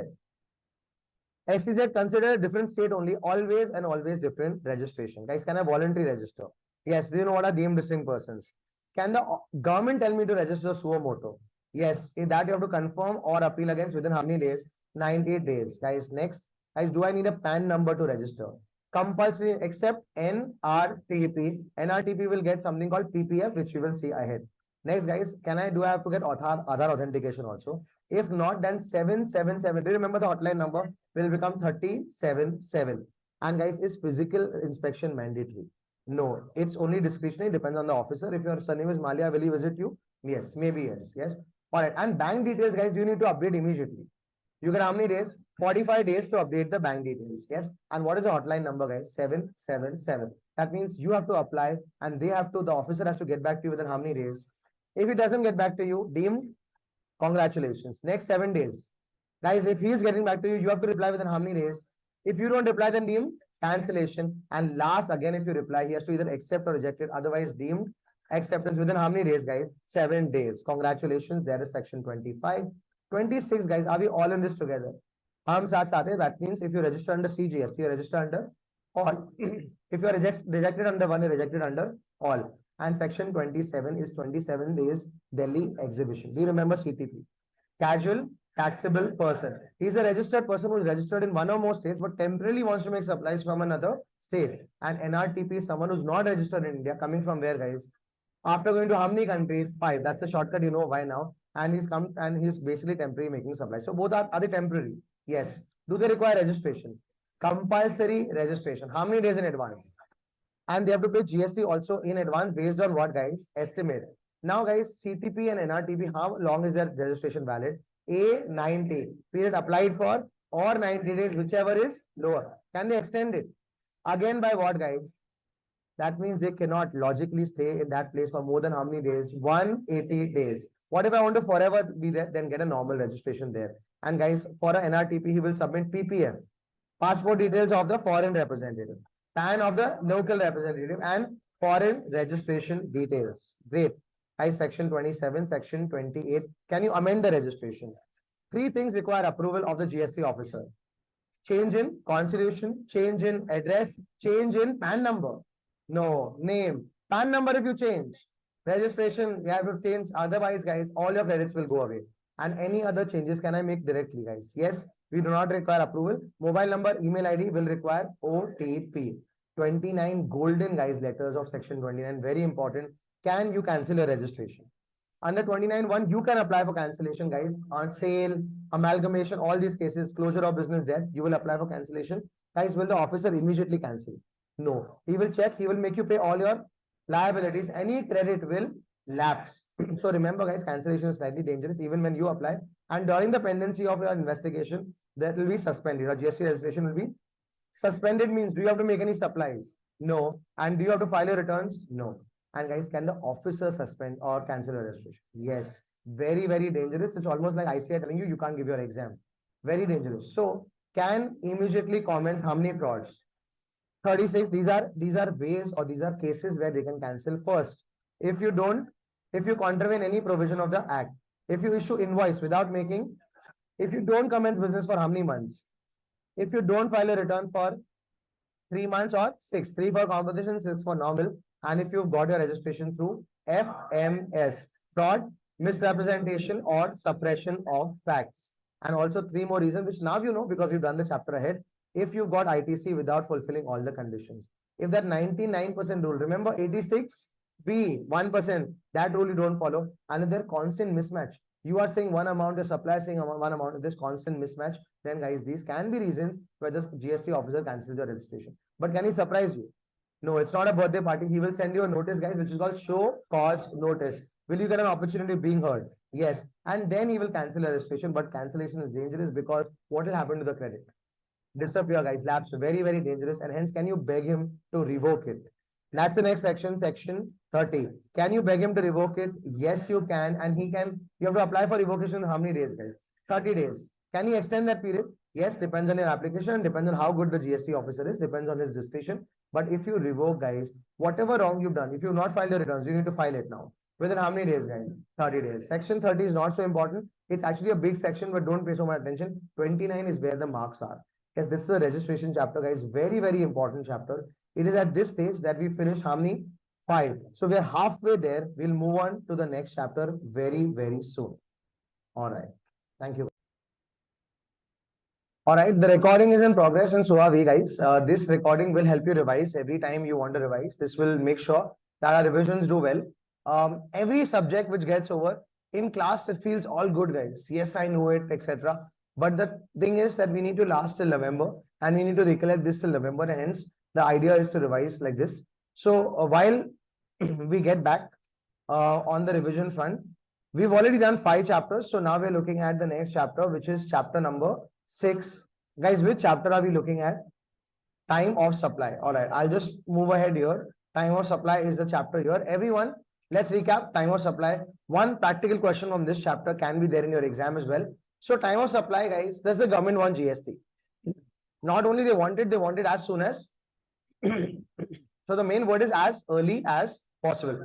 SEZ consider a different state only, always and always different registration. Guys, can I voluntarily register? Yes. Do you know what are deemed distinct persons? Can the government tell me to register suo moto? Yes. In that, you have to confirm or appeal against within how many days? 98 days. Guys, next. Guys, do I need a PAN number to register? Compulsory except NRTP. NRTP will get something called PPF, which we will see ahead. Next, guys, do I have to get Aadhaar authentication also? If not, then 777. Do you remember the hotline number? Will become 377. And guys, is physical inspection mandatory? No, it's only discretionary, depends on the officer. If your surname is Malia, will he visit you? Yes, maybe yes. Yes. All right. And bank details, guys, do you need to update immediately? You get how many days? 45 days to update the bank details. Yes. And what is the hotline number, guys? 777. That means you have to apply and the officer has to get back to you within how many days? If he doesn't get back to you, deemed, congratulations. Next 7 days. Guys, if he is getting back to you, you have to reply within how many days? If you don't reply, then deemed cancellation. And last, again, if you reply, he has to either accept or reject it. Otherwise, deemed acceptance within how many days, guys? 7 days. Congratulations. There is section 25. 26, guys. Are we all in this together? That means if you register under CGST, you register under all. If you are rejected under one, you rejected under all. And section 27 is 27 days Delhi exhibition. Do you remember CTP? Casual taxable person. He is a registered person who is registered in one or more states but temporarily wants to make supplies from another state. And NRTP is someone who is not registered in India, coming from where, guys? After going to how many countries? 5. That's a shortcut, you know why now. And he's come and he's basically temporary making supplies. So both are they temporary? Yes. Do they require registration? Compulsory registration. How many days in advance? And they have to pay GST also in advance based on what, guys? Estimate. Now, guys, CTP and NRTP, how long is their registration valid? A, 90. Period applied for or 90 days, whichever is lower. Can they extend it? Again, by what, guys? That means they cannot logically stay in that place for more than how many days? 180 days. What if I want to forever be there? Then get a normal registration there. And guys, for an NRTP, he will submit PPF, passport details of the foreign representative, PAN of the local representative, and foreign registration details. Great. Guys, section 27, section 28. Can you amend the registration? Three things require approval of the GST officer. Change in constitution, change in address, change in PAN number. No, name. PAN number if you change. Registration, you have to change. Otherwise, guys, all your credits will go away. And any other changes can I make directly, guys? Yes, we do not require approval. Mobile number, email ID will require OTP. 29 golden, guys, letters of section 29. Very important. Can you cancel your registration? Under 29.1, you can apply for cancellation, guys. On sale, amalgamation, all these cases, closure of business debt, you will apply for cancellation. Guys, will the officer immediately cancel? No, he will check, he will make you pay all your liabilities. Any credit will lapse. So remember, guys, cancellation is slightly dangerous even when you apply. And during the pendency of your investigation, that will be suspended. Your GST registration will be suspended. Means, do you have to make any supplies? No. And do you have to file your returns? No. And guys, can the officer suspend or cancel your registration? Yes. Very, very dangerous. It's almost like ICAI telling you can't give your exam. Very dangerous. So, can immediately commence how many frauds? 36. These are ways or these are cases where they can cancel. First, if you contravene any provision of the act, if you issue invoice without making, if you don't commence business for how many months, if you don't file a return for 3 months or 6, 3 for composition, 6 for normal, and if you've got your registration through FMS, fraud, misrepresentation or suppression of facts. And also 3 more reasons, which now you know because you've done the chapter ahead. If you got ITC without fulfilling all the conditions. If that 99% rule, remember 86B, 1%, that rule you don't follow. And if there's constant mismatch, you are saying one amount, the supplier saying one amount, if there's constant mismatch, then guys, these can be reasons where the GST officer cancels your registration. But can he surprise you? No, it's not a birthday party. He will send you a notice, guys, which is called show cause notice. Will you get an opportunity of being heard? Yes. And then he will cancel your registration. But cancellation is dangerous because what will happen to the credit? Disappear, guys, lapse, very, very dangerous, and hence can you beg him to revoke it? That's the next section, section 30. Can you beg him to revoke it? Yes, you can, and he can. You have to apply for revocation in how many days, guys? 30 days. Can he extend that period? Yes, depends on your application, depends on how good the GST officer is, depends on his discretion. But if you revoke, guys, whatever wrong you've done, if you've not filed your returns, you need to file it now. Within how many days, guys? 30 days. Section 30 is not so important. It's actually a big section, but don't pay so much attention. 29 is where the marks are. Yes, this is a registration chapter, guys. Very, very important chapter. It is at this stage that we finish how many? 5. So we are halfway there. We'll move on to the next chapter very, very soon. All right. Thank you. All right. The recording is in progress and so are we, guys. This recording will help you revise every time you want to revise. This will make sure that our revisions do well. Every subject which gets over in class, it feels all good, guys. Yes, I know it, etc. But the thing is that we need to last till November and we need to recollect this till November. And hence, the idea is to revise like this. So while we get back on the revision front, we've already done 5 chapters. So now we're looking at the next chapter, which is chapter number 6. Guys, which chapter are we looking at? Time of supply. All right, I'll just move ahead here. Time of supply is the chapter here. Everyone, let's recap time of supply. One practical question from this chapter can be there in your exam as well. So time of supply, guys, does the government want GST? Not only they want it as soon as. So the main word is as early as possible.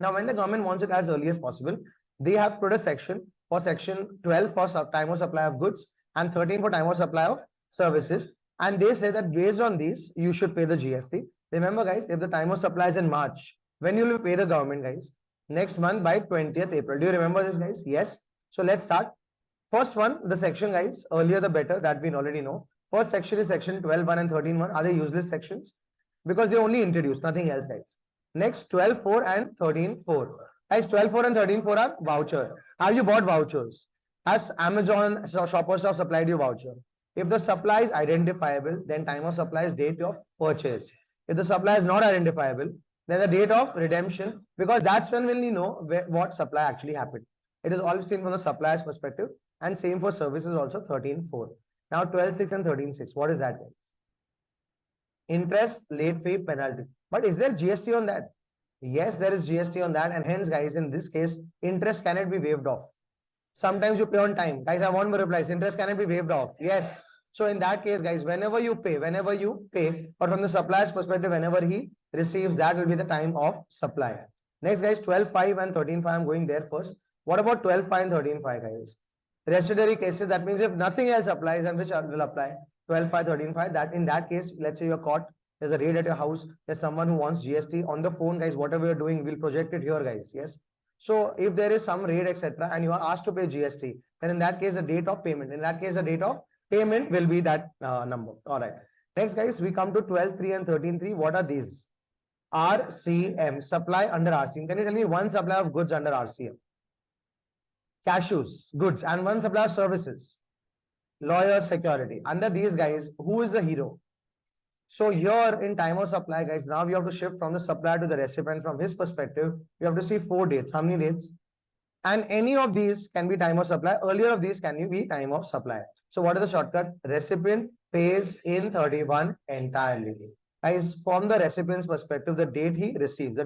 Now, when the government wants it as early as possible, they have put a section for section 12 for time of supply of goods and 13 for time of supply of services. And they say that based on these, you should pay the GST. Remember, guys, if the time of supply is in March, when you will pay the government, guys? Next month by 20th April. Do you remember this, guys? Yes. So let's start. First one, the section, guys, earlier the better, that we already know. First section is section 12.1 and 13.1. Are they useless sections? Because they only introduce, nothing else, guys. Next, 12.4 and 13.4. Guys, 12.4 and 13.4 are voucher. Have you bought vouchers? Has Amazon, Shoppers Stop supplied you voucher? If the supply is identifiable, then time of supply is date of purchase. If the supply is not identifiable, then the date of redemption, because that's when we'll know what supply actually happened. It is always seen from the supplier's perspective, and same for services also 13.4. Now 12.6 and 13.6. What is that? Interest, late fee, penalty. But is there GST on that? Yes, there is GST on that, and hence, guys, in this case, interest cannot be waived off. Sometimes you pay on time. Guys, I want more replies. Interest cannot be waived off. Yes. So in that case, guys, whenever you pay, or from the supplier's perspective, whenever he receives, that will be the time of supply. Next, guys, 12.5 and 13.5. I'm going there first. What about 12.5 and 13.5, guys? Residuary cases, that means if nothing else applies, and which will apply? 12.5, 13.5. That in that case, let's say you're caught, there's a raid at your house, there's someone who wants GST on the phone, guys. Whatever you're doing, we'll project it here, guys. Yes. So if there is some raid, etc., and you are asked to pay GST, then in that case, the date of payment, will be that number. All right. Next, guys, we come to 12.3 and 13.3. What are these? RCM, supply under RCM. Can you tell me one supply of goods under RCM? Cashews, goods, and one supply of services. Lawyer, security. Under these guys, who is the hero? So here in time of supply, guys, now we have to shift from the supplier to the recipient. From his perspective, we have to see 4 dates. How many dates? And any of these can be time of supply. Earlier of these can be time of supply. So what is the shortcut? Recipient pays in 31 entirely. Guys, from the recipient's perspective, the date he receives,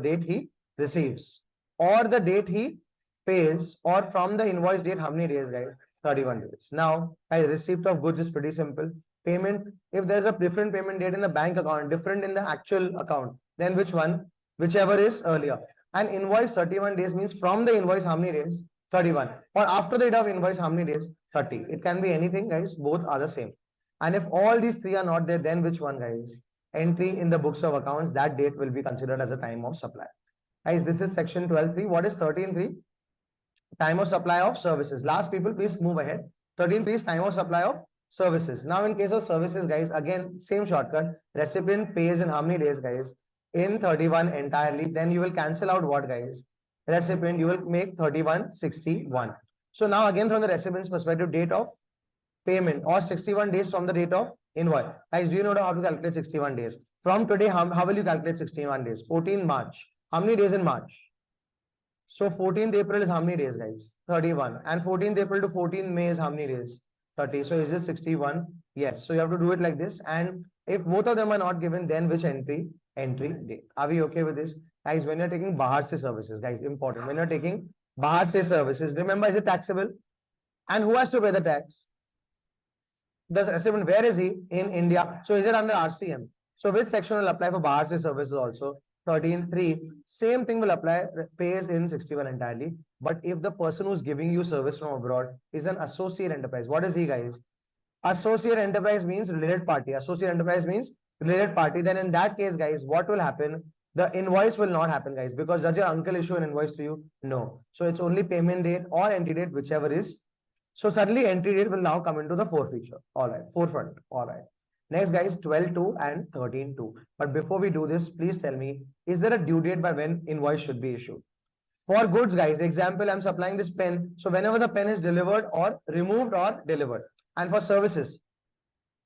or the date he pays, or from the invoice date, how many days, guys? 31 days. Now, guys, receipt of goods is pretty simple. Payment, if there's a different payment date in the bank account, different in the actual account, then which one? Whichever is earlier. And invoice 31 days means from the invoice, how many days? 31. Or after the date of invoice, how many days? 30. It can be anything, guys. Both are the same. And if all these 3 are not there, then which one, guys? Entry in the books of accounts, that date will be considered as a time of supply. Guys, this is section 12.3. What is 13.3? Time of supply of services. Last people, please move ahead. 13.3 is time of supply of services. Now, in case of services, guys, again, same shortcut. Recipient pays in how many days, guys? In 31 entirely. Then you will cancel out what, guys? Recipient, you will make 31.61. So now again, from the recipient's perspective, date of payment or 61 days from the date of invoice. Guys, do you know how to calculate 61 days? From today, how will you calculate 61 days? 14 March. How many days in March? So 14th April is how many days, guys? 31. And 14th April to 14th May is how many days? 30. So is it 61? Yes. So you have to do it like this. And if both of them are not given, then which entry? Entry date. Are we okay with this? Guys, when you're taking Bahar se services, guys, important. When you're taking Bahar se services, remember, is it taxable? And who has to pay the tax? The recipient, where is he? In India. So is it under RCM? So which section will apply for Bahar se services also? 13.3. Same thing will apply, pays in 61 entirely. But if the person who's giving you service from abroad is an associate enterprise, what is he, guys? Associate enterprise means related party. Associate enterprise means related party. Then in that case, guys, what will happen? The invoice will not happen, guys, because does your uncle issue an invoice to you? No. So it's only payment date or entry date, whichever is. So suddenly entry date will now come into the forefeature. All right, forefront. All right. Next, guys, 12.2 and 13.2. But before we do this, please tell me, is there a due date by when invoice should be issued? For goods, guys, example, I'm supplying this pen. So whenever the pen is delivered or removed or delivered. And for services,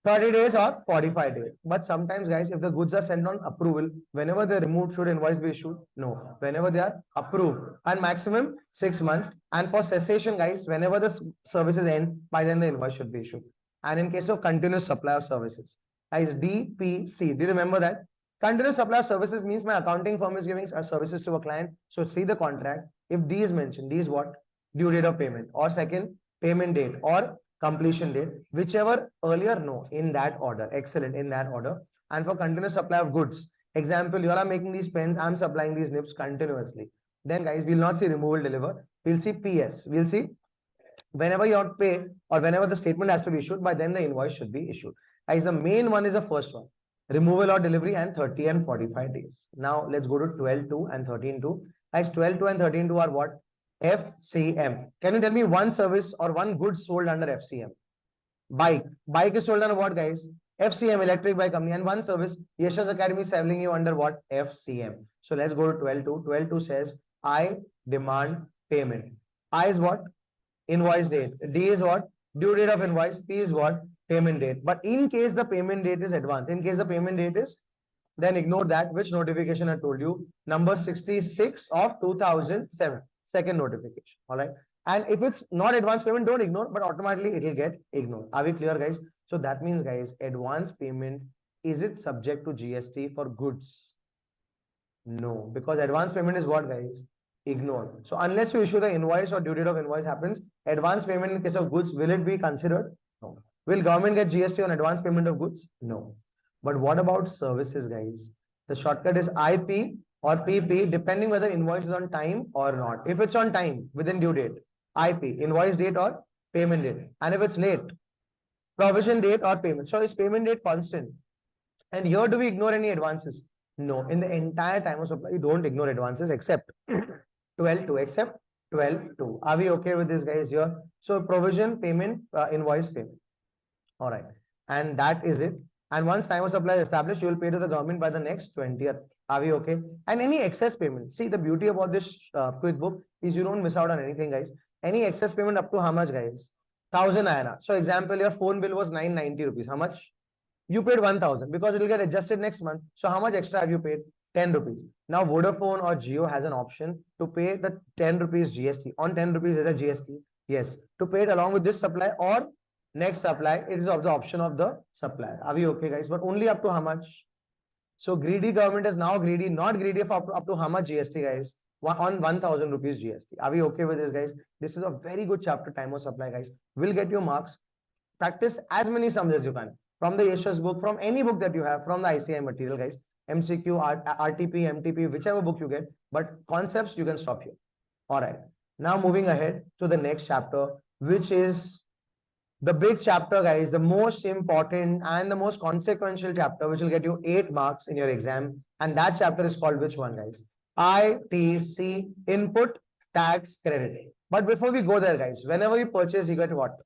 30 days or 45 days. But sometimes, guys, if the goods are sent on approval, whenever they're removed, should invoice be issued? No. Whenever they are approved. And maximum 6 months. And for cessation, guys, whenever the services end, by then the invoice should be issued. And in case of continuous supply of services, guys, DPC, do you remember that? Continuous supply of services means my accounting firm is giving services to a client. So see the contract. If D is mentioned, D is what? Due date of payment. Or second, payment date or completion date. Whichever earlier, no, in that order. Excellent, in that order. And for continuous supply of goods, example, you are making these pens, I'm supplying these nibs continuously. Then, guys, we'll not see removal deliver. We'll see PS. We'll see whenever you have to pay or whenever the statement has to be issued, by then the invoice should be issued. Guys, the main one is the first one, removal or delivery, and 30 and 45 days. Now let's go to 12.2 and 13.2. Guys, 12.2 and 13.2 are what? FCM. Can you tell me one service or one good sold under FCM? Bike. Bike is sold under what, guys? FCM, electric bike company. And one service, Yasha's Academy, is selling you under what? FCM. So let's go to 12.2. 12.2 says, I demand payment. I is what? Invoice date. D is what? Due date of invoice, P is what? Payment date. But in case the payment date is advance, in case the payment date is, then ignore that. Which notification I told you? Number 66 of 2007. Second notification. All right. And if it's not advance payment, don't ignore, but automatically it will get ignored. Are we clear, guys? So that means, guys, advance payment, is it subject to GST for goods? No, because advance payment is what, guys? Ignore. So unless you issue the invoice or due date of invoice happens, advance payment in case of goods, will it be considered? No. Will government get GST on advance payment of goods? No. But what about services, guys? The shortcut is IP or PP, depending whether invoice is on time or not. If it's on time, within due date, IP, invoice date or payment date. And if it's late, provision date or payment. So is payment date constant? And here, do we ignore any advances? No. In the entire time of supply, you don't ignore advances except 12.2, except 12.2. Are we okay with this, guys, here? So provision, payment, invoice, payment. All right. And that is it. And once time of supply is established, you will pay to the government by the next 20th. Are we okay? And any excess payment. See, the beauty about this quick book is you don't miss out on anything, guys. Any excess payment up to how much, guys? 1000 INR. So example, your phone bill was 990 rupees. How much? You paid 1000 because it will get adjusted next month. So how much extra have you paid? 10 rupees. Now Vodafone or Jio has an option to pay the 10 rupees GST. On 10 rupees is a GST. Yes. To pay it along with this supply or next supply, it is of the option of the supplier. Are we okay, guys? But only up to how much? So greedy government is now greedy, not greedy for up to how much GST, guys? On 1000 rupees GST. Are we okay with this, guys? This is a very good chapter, time of supply, guys. Will get your marks. Practice as many sums as you can. From the Yashas book, from any book that you have, from the ICAI material, guys. MCQ, RTP, MTP, whichever book you get. But concepts, you can stop here. All right. Now moving ahead to the next chapter, which is the big chapter, guys, the most important and the most consequential chapter, which will get you 8 marks in your exam. And that chapter is called which one, guys? ITC, Input Tax Credit. But before we go there, guys, whenever we purchase, you get what?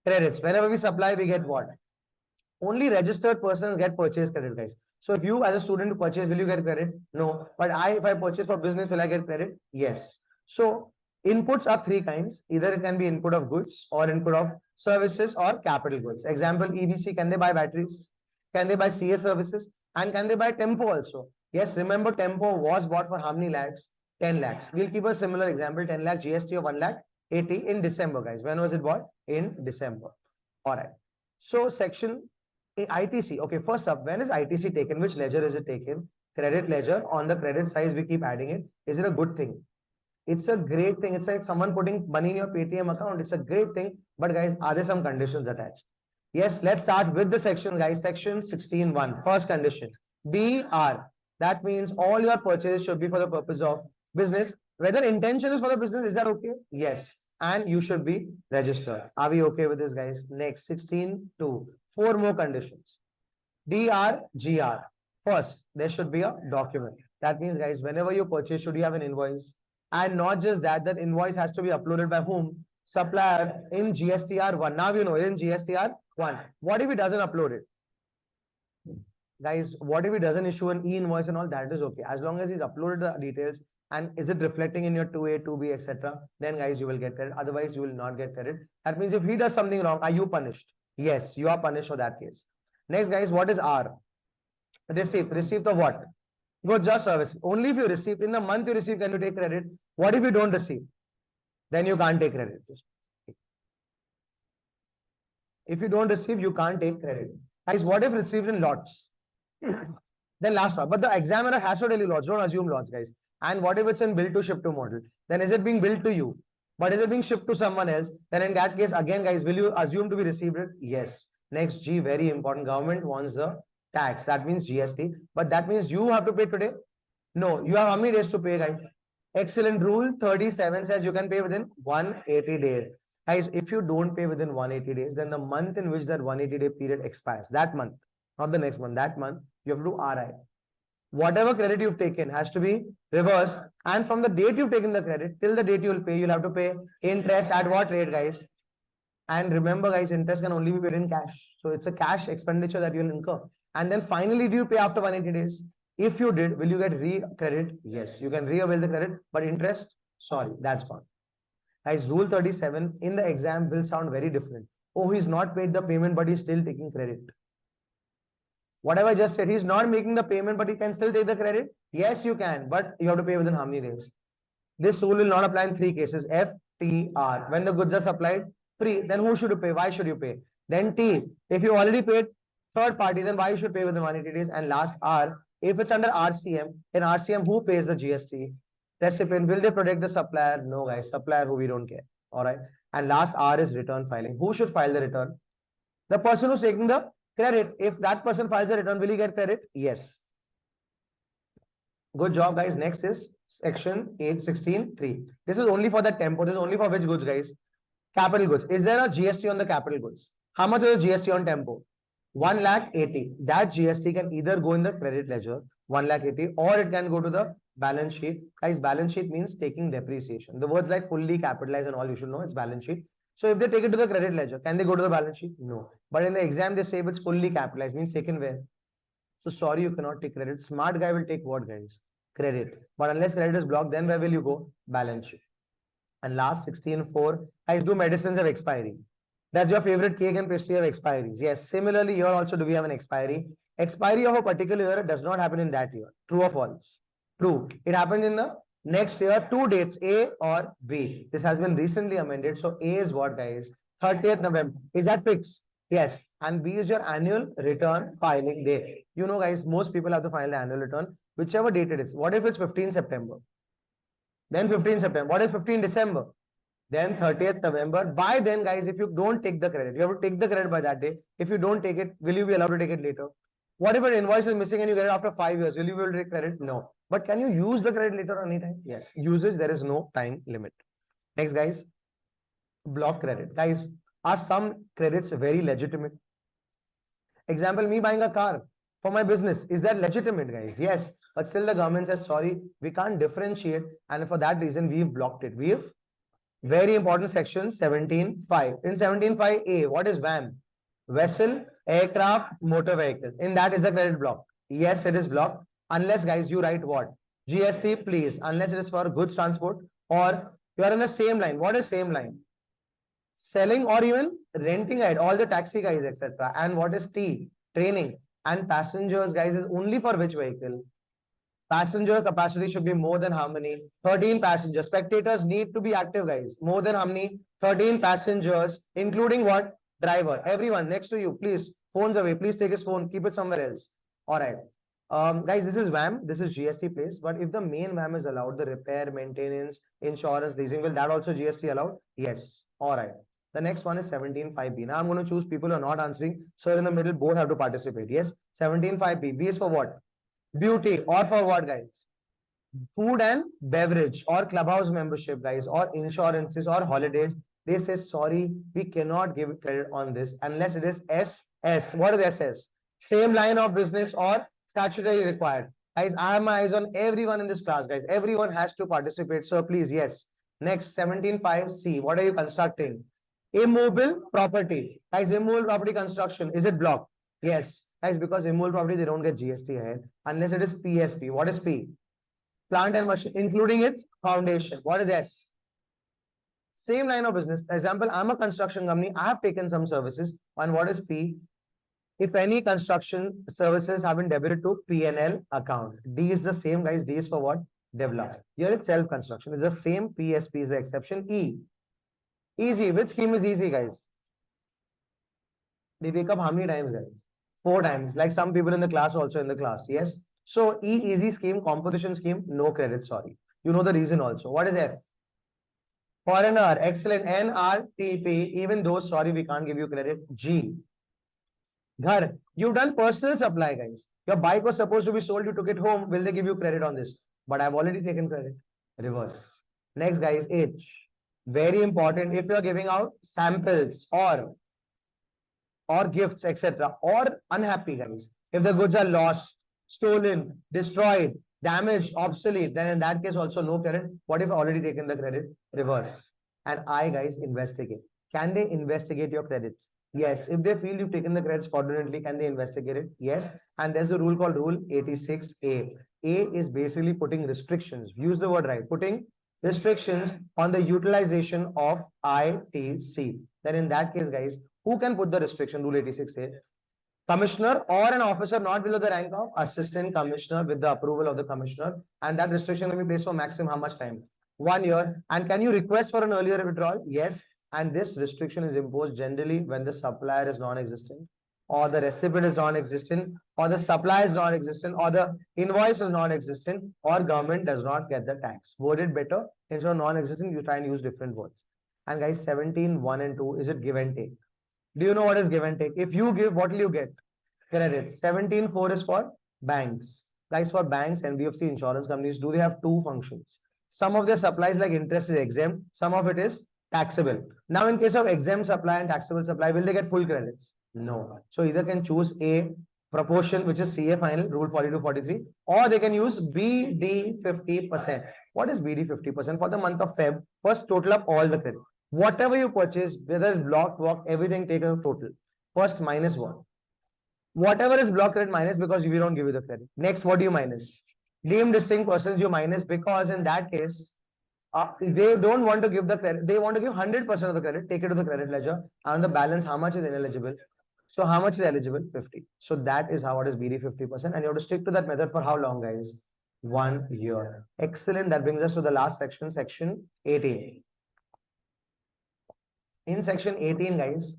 Credits. Whenever we supply, we get what? Only registered persons get purchase credit, guys. So if you as a student purchase, will you get credit? No. But if I purchase for business, will I get credit? Yes. So inputs are 3 kinds. Either it can be input of goods or input of services or capital goods. Example, EBC, can they buy batteries? Can they buy CA services? And can they buy Tempo also? Yes, remember Tempo was bought for how many lakhs? 10 lakhs. We'll keep a similar example, 10 lakh GST of 1 lakh 80 in December, guys. When was it bought? In December. All right. So section ITC. Okay, first up, when is ITC taken? Which ledger is it taken? Credit ledger. On the credit side, we keep adding it. Is it a good thing? It's a great thing. It's like someone putting money in your Paytm account. It's a great thing. But guys, are there some conditions attached? Yes, let's start with the section, guys. Section 16.1. First condition. BR. That means all your purchases should be for the purpose of business. Whether intention is for the business, is that okay? Yes. And you should be registered. Are we okay with this, guys? Next, 16.2. 4 more conditions. DR, GR. First, there should be a document. That means, guys, whenever you purchase, should you have an invoice? And not just that, that invoice has to be uploaded by whom? Supplier in GSTR1. Now you know, in GSTR1. What if he doesn't upload it? Guys, what if he doesn't issue an e-invoice and all? That is okay. As long as he's uploaded the details and is it reflecting in your 2A, 2B, etc., then guys, you will get credit. Otherwise, you will not get credit. That means if he does something wrong, are you punished? Yes, you are punished for that case. Next, guys, what is R? Receipt. Receipt of what? Goods or service. Only if you receive, in the month you receive, can you take credit? What if you don't receive? Then you can't take credit. If you don't receive, you can't take credit. Guys, what if received in lots? Then last one. But the examiner has to tell you lots. Don't assume lots, guys. And what if it's in bill to ship to model? Then is it being billed to you? But is it being shipped to someone else? Then in that case, again, guys, will you assume to be received it? Yes. Next, G, very important. Government wants the tax. That means GST. But that means you have to pay today? No. You have how many days to pay, guys? Excellent. Rule 37 says you can pay within 180 days. Guys, if you don't pay within 180 days, then the month in which that 180-day period expires, that month, not the next month, that month, you have to do RI. Whatever credit you've taken has to be reversed. And from the date you've taken the credit till the date you will pay, you'll have to pay interest at what rate, guys? And remember, guys, interest can only be paid in cash. So it's a cash expenditure that you'll incur. And then finally, do you pay after 180 days? If you did, will you get re-credit? Yes, you can re-avail the credit, but interest, sorry, that's gone. Guys, rule 37 in the exam will sound very different. Oh, he's not paid the payment, but he's still taking credit. Whatever I just said, he's not making the payment, but he can still take the credit. Yes, you can, but you have to pay within how many days? This rule will not apply in three cases: F, T, R. When the goods are supplied free, then who should you pay? Why should you pay? Then T, if you already paid third party, then why you should pay within 180 days? And last R, if it's under RCM, in RCM, who pays the GST? Recipient. Will they protect the supplier? No, guys. Supplier who we don't care. All right. And last R is return filing. Who should file the return? The person who's taking the credit. If that person files the return, will he get credit? Yes. Good job, guys. Next is section 816(3). This is only for the tempo. This is only for which goods, guys? Capital goods. Is there a GST on the capital goods? How much is the GST on tempo? 1,80,000. That GST can either go in the credit ledger, 1,80,000, or it can go to the balance sheet. Guys, balance sheet means taking depreciation. The words like fully capitalized and all, you should know it's balance sheet. So if they take it to the credit ledger, can they go to the balance sheet? No. But in the exam, they say if it's fully capitalized, means taken where? So sorry, you cannot take credit. Smart guy will take what, guys? Credit. But unless credit is blocked, then where will you go? Balance sheet. And last 16(4), guys, do medicines have expiry? Does your favorite cake and pastry have expiries? Yes. Similarly, here also do we have an expiry? Expiry of a particular year does not happen in that year. True or false? True. It happens in the next year. Two dates, A or B. This has been recently amended. So A is what, guys? 30th November. Is that fixed? Yes. And B is your annual return filing date. You know, guys, most people have to file the annual return, whichever date it is. What if it's 15 September? Then 15 September. What if 15 December? Then 30th November. By then, guys, if you don't take the credit, you have to take the credit by that day. If you don't take it, will you be allowed to take it later? What if an invoice is missing and you get it after 5 years? Will you be able to take credit? No. But can you use the credit later or anytime? Yes. Usage, there is no time limit. Next, guys. Block credit. Guys, are some credits very legitimate? Example, me buying a car for my business. Is that legitimate, guys? Yes. But still the government says, sorry, we can't differentiate. And for that reason, we've blocked it. We've very important section 17.5. In 17.5A, what is VAM? Vessel, aircraft, motor vehicle. In that is the credit block. Yes, it is blocked. Unless, guys, you write what? GST, please. Unless it is for goods transport or you are in the same line. What is same line? Selling or even renting it. All the taxi guys, etc. And what is T? Training. And passengers, guys, is only for which vehicle? Passenger capacity should be more than how many? 13 passengers. Spectators need to be active, guys. More than how many? 13 passengers, including what? Driver. Everyone next to you, please. Phones away. Please take his phone. Keep it somewhere else. All right. Guys, this is VAM. This is GST place. But if the main VAM is allowed, the repair, maintenance, insurance, leasing, will that also GST allowed? Yes. All right. The next one is 17.5B. Now I'm going to choose people who are not answering. So in the middle, both have to participate. Yes. 17.5B. B is for what? Beauty. Or for what, guys? Food and beverage or clubhouse membership, guys, or insurances or holidays. They say, sorry, we cannot give credit on this unless it is SS. What is SS? Same line of business or statutory required. Guys, I have my eyes on everyone in this class, guys. Everyone has to participate. So please, yes. Next, 17.5C. What are you constructing? Immobile property. Guys, immobile property construction. Is it blocked? Yes. Guys, because immobile property, they don't get GST ahead unless it is PSP. What is P? Plant and machine, including its foundation. What is S? Same line of business. Example, I'm a construction company. I have taken some services. And what is P? If any construction services have been debited to P&L account. D is the same, guys. D is for what? Develop. Here it's self-construction. It's the same. PSP is the exception. E. Easy. Which scheme is easy, guys? They wake up how many times, guys? 4 times. Like some people in the class also in the class. Yes. So E, easy scheme, composition scheme, no credit, sorry. You know the reason also. What is F? Foreigner, excellent. NRTP, even though, sorry, we can't give you credit. G. Ghar, you've done personal supply, guys. Your bike was supposed to be sold, you took it home. Will they give you credit on this? But I've already taken credit. Reverse. Next, guys, H. Very important. If you're giving out samples or gifts, etc. Or unhappy, guys. If the goods are lost, stolen, destroyed, damaged, obsolete, then in that case also no credit. What if already taken the credit? Reverse. And I, guys, investigate. Can they investigate your credits? Yes. If they feel you've taken the credits fraudulently, can they investigate it? Yes. And there's a rule called Rule 86A. A is basically putting restrictions. Use the word right. Putting restrictions on the utilization of ITC. Then in that case, guys, who can put the restriction? Rule 86 says commissioner or an officer not below the rank of assistant commissioner with the approval of the commissioner, and that restriction will be placed for maximum how much time? 1 year. And can you request for an earlier withdrawal? Yes. And this restriction is imposed generally when the supplier is non-existent, or the recipient is non-existent, or the supply is non-existent, or the invoice is non-existent, or government does not get the tax. Worded better. Instead of non-existent, you try and use different words. And guys, 17, 1 and 2, is it give and take? Do you know what is give and take? If you give, what will you get? Credits. 17.4 is for banks. Guys, for banks, NBFC, insurance companies, do they have two functions? Some of their supplies like interest is exempt, some of it is taxable. Now, in case of exempt supply and taxable supply, will they get full credits? No. So either can choose A proportion, which is CA final, rule 42-43, or they can use BD 50%. What is BD 50%? For the month of Feb, first total up all the credit. Whatever you purchase, whether it's block, walk, everything take a total. First minus one. Whatever is block credit minus because we don't give you the credit. Next, what do you minus? Deemed distinct persons you minus because in that case, they don't want to give the credit. They want to give 100% of the credit, take it to the credit ledger, and the balance, how much is ineligible? So how much is eligible? 50. So that is how it is BD 50%. And you have to stick to that method for how long, guys? 1 year. Excellent. That brings us to the last section, section 18. In section 18, guys,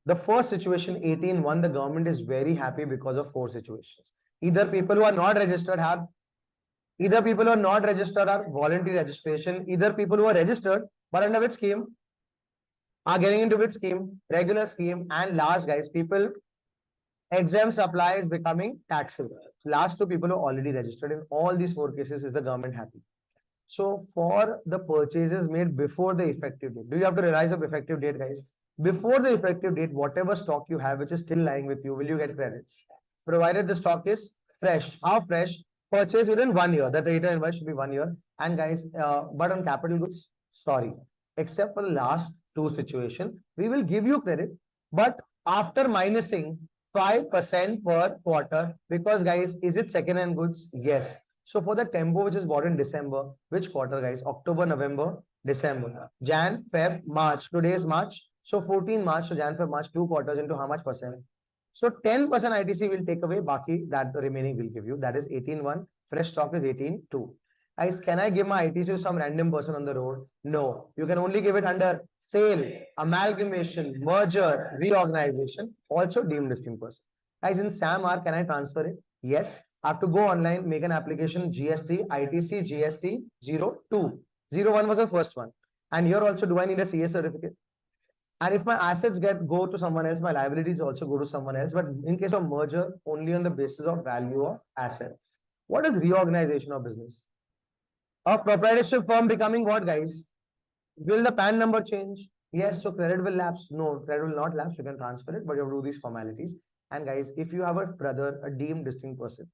the first situation 18.1, the government is very happy because of four situations. Either people who are not registered are voluntary registration, either people who are registered but under which scheme are getting into which scheme, regular scheme, and last, guys, people exempt supply is becoming taxable. Last two people who are already registered. In all these four cases, is the government happy? So for the purchases made before the effective date, do you have to realize the effective date, guys? Before the effective date, whatever stock you have, which is still lying with you, will you get credits? Provided the stock is fresh. How fresh? Purchase within 1 year. The data invoice should be 1 year. And guys, but on capital goods, sorry, except for the last two situation, we will give you credit, but after minusing 5% per quarter, because guys, is it second-hand goods? Yes. So for the tempo which is bought in December, which quarter, guys? October, November, December, Jan, Feb, March. Today is March. So 14 March, so Jan, Feb, March, 2 quarters into how much percent? So 10% ITC will take away, Baki, that the remaining will give you. That is 18.1. Fresh stock is 18.2. Guys, can I give my ITC to some random person on the road? No. You can only give it under sale, amalgamation, merger, reorganization, also deemed distinct person. Guys, in SAMR, can I transfer it? Yes. I have to go online, make an application, GST, ITC, GST 02. 01 was the first one. And here also, do I need a CA certificate? And if my assets go to someone else, my liabilities also go to someone else. But in case of merger, only on the basis of value of assets. What is reorganization of business? A proprietorship firm becoming what, guys? Will the PAN number change? Yes. So credit will lapse. No, credit will not lapse. You can transfer it, but you have to do these formalities. And guys, if you have a brother, a deemed distinct person,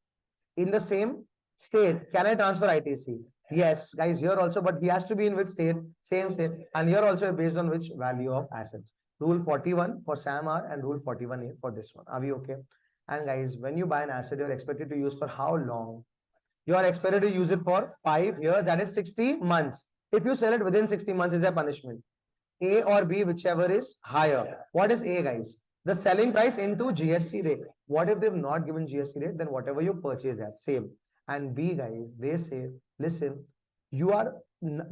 in the same state, can I transfer ITC? Yes, guys, here also, but he has to be in which state? Same state. And here also based on which value of assets. Rule 41 for SAMR and Rule 41A for this one. Are we okay? And guys, when you buy an asset, you're expected to use for how long? You are expected to use it for 5 years, that is 60 months. If you sell it within 60 months, is there punishment? A or B, whichever is higher. What is A, guys? The selling price into GST rate. What if they've not given GST rate? Then whatever you purchase at, same. And B, guys, they say, listen, you are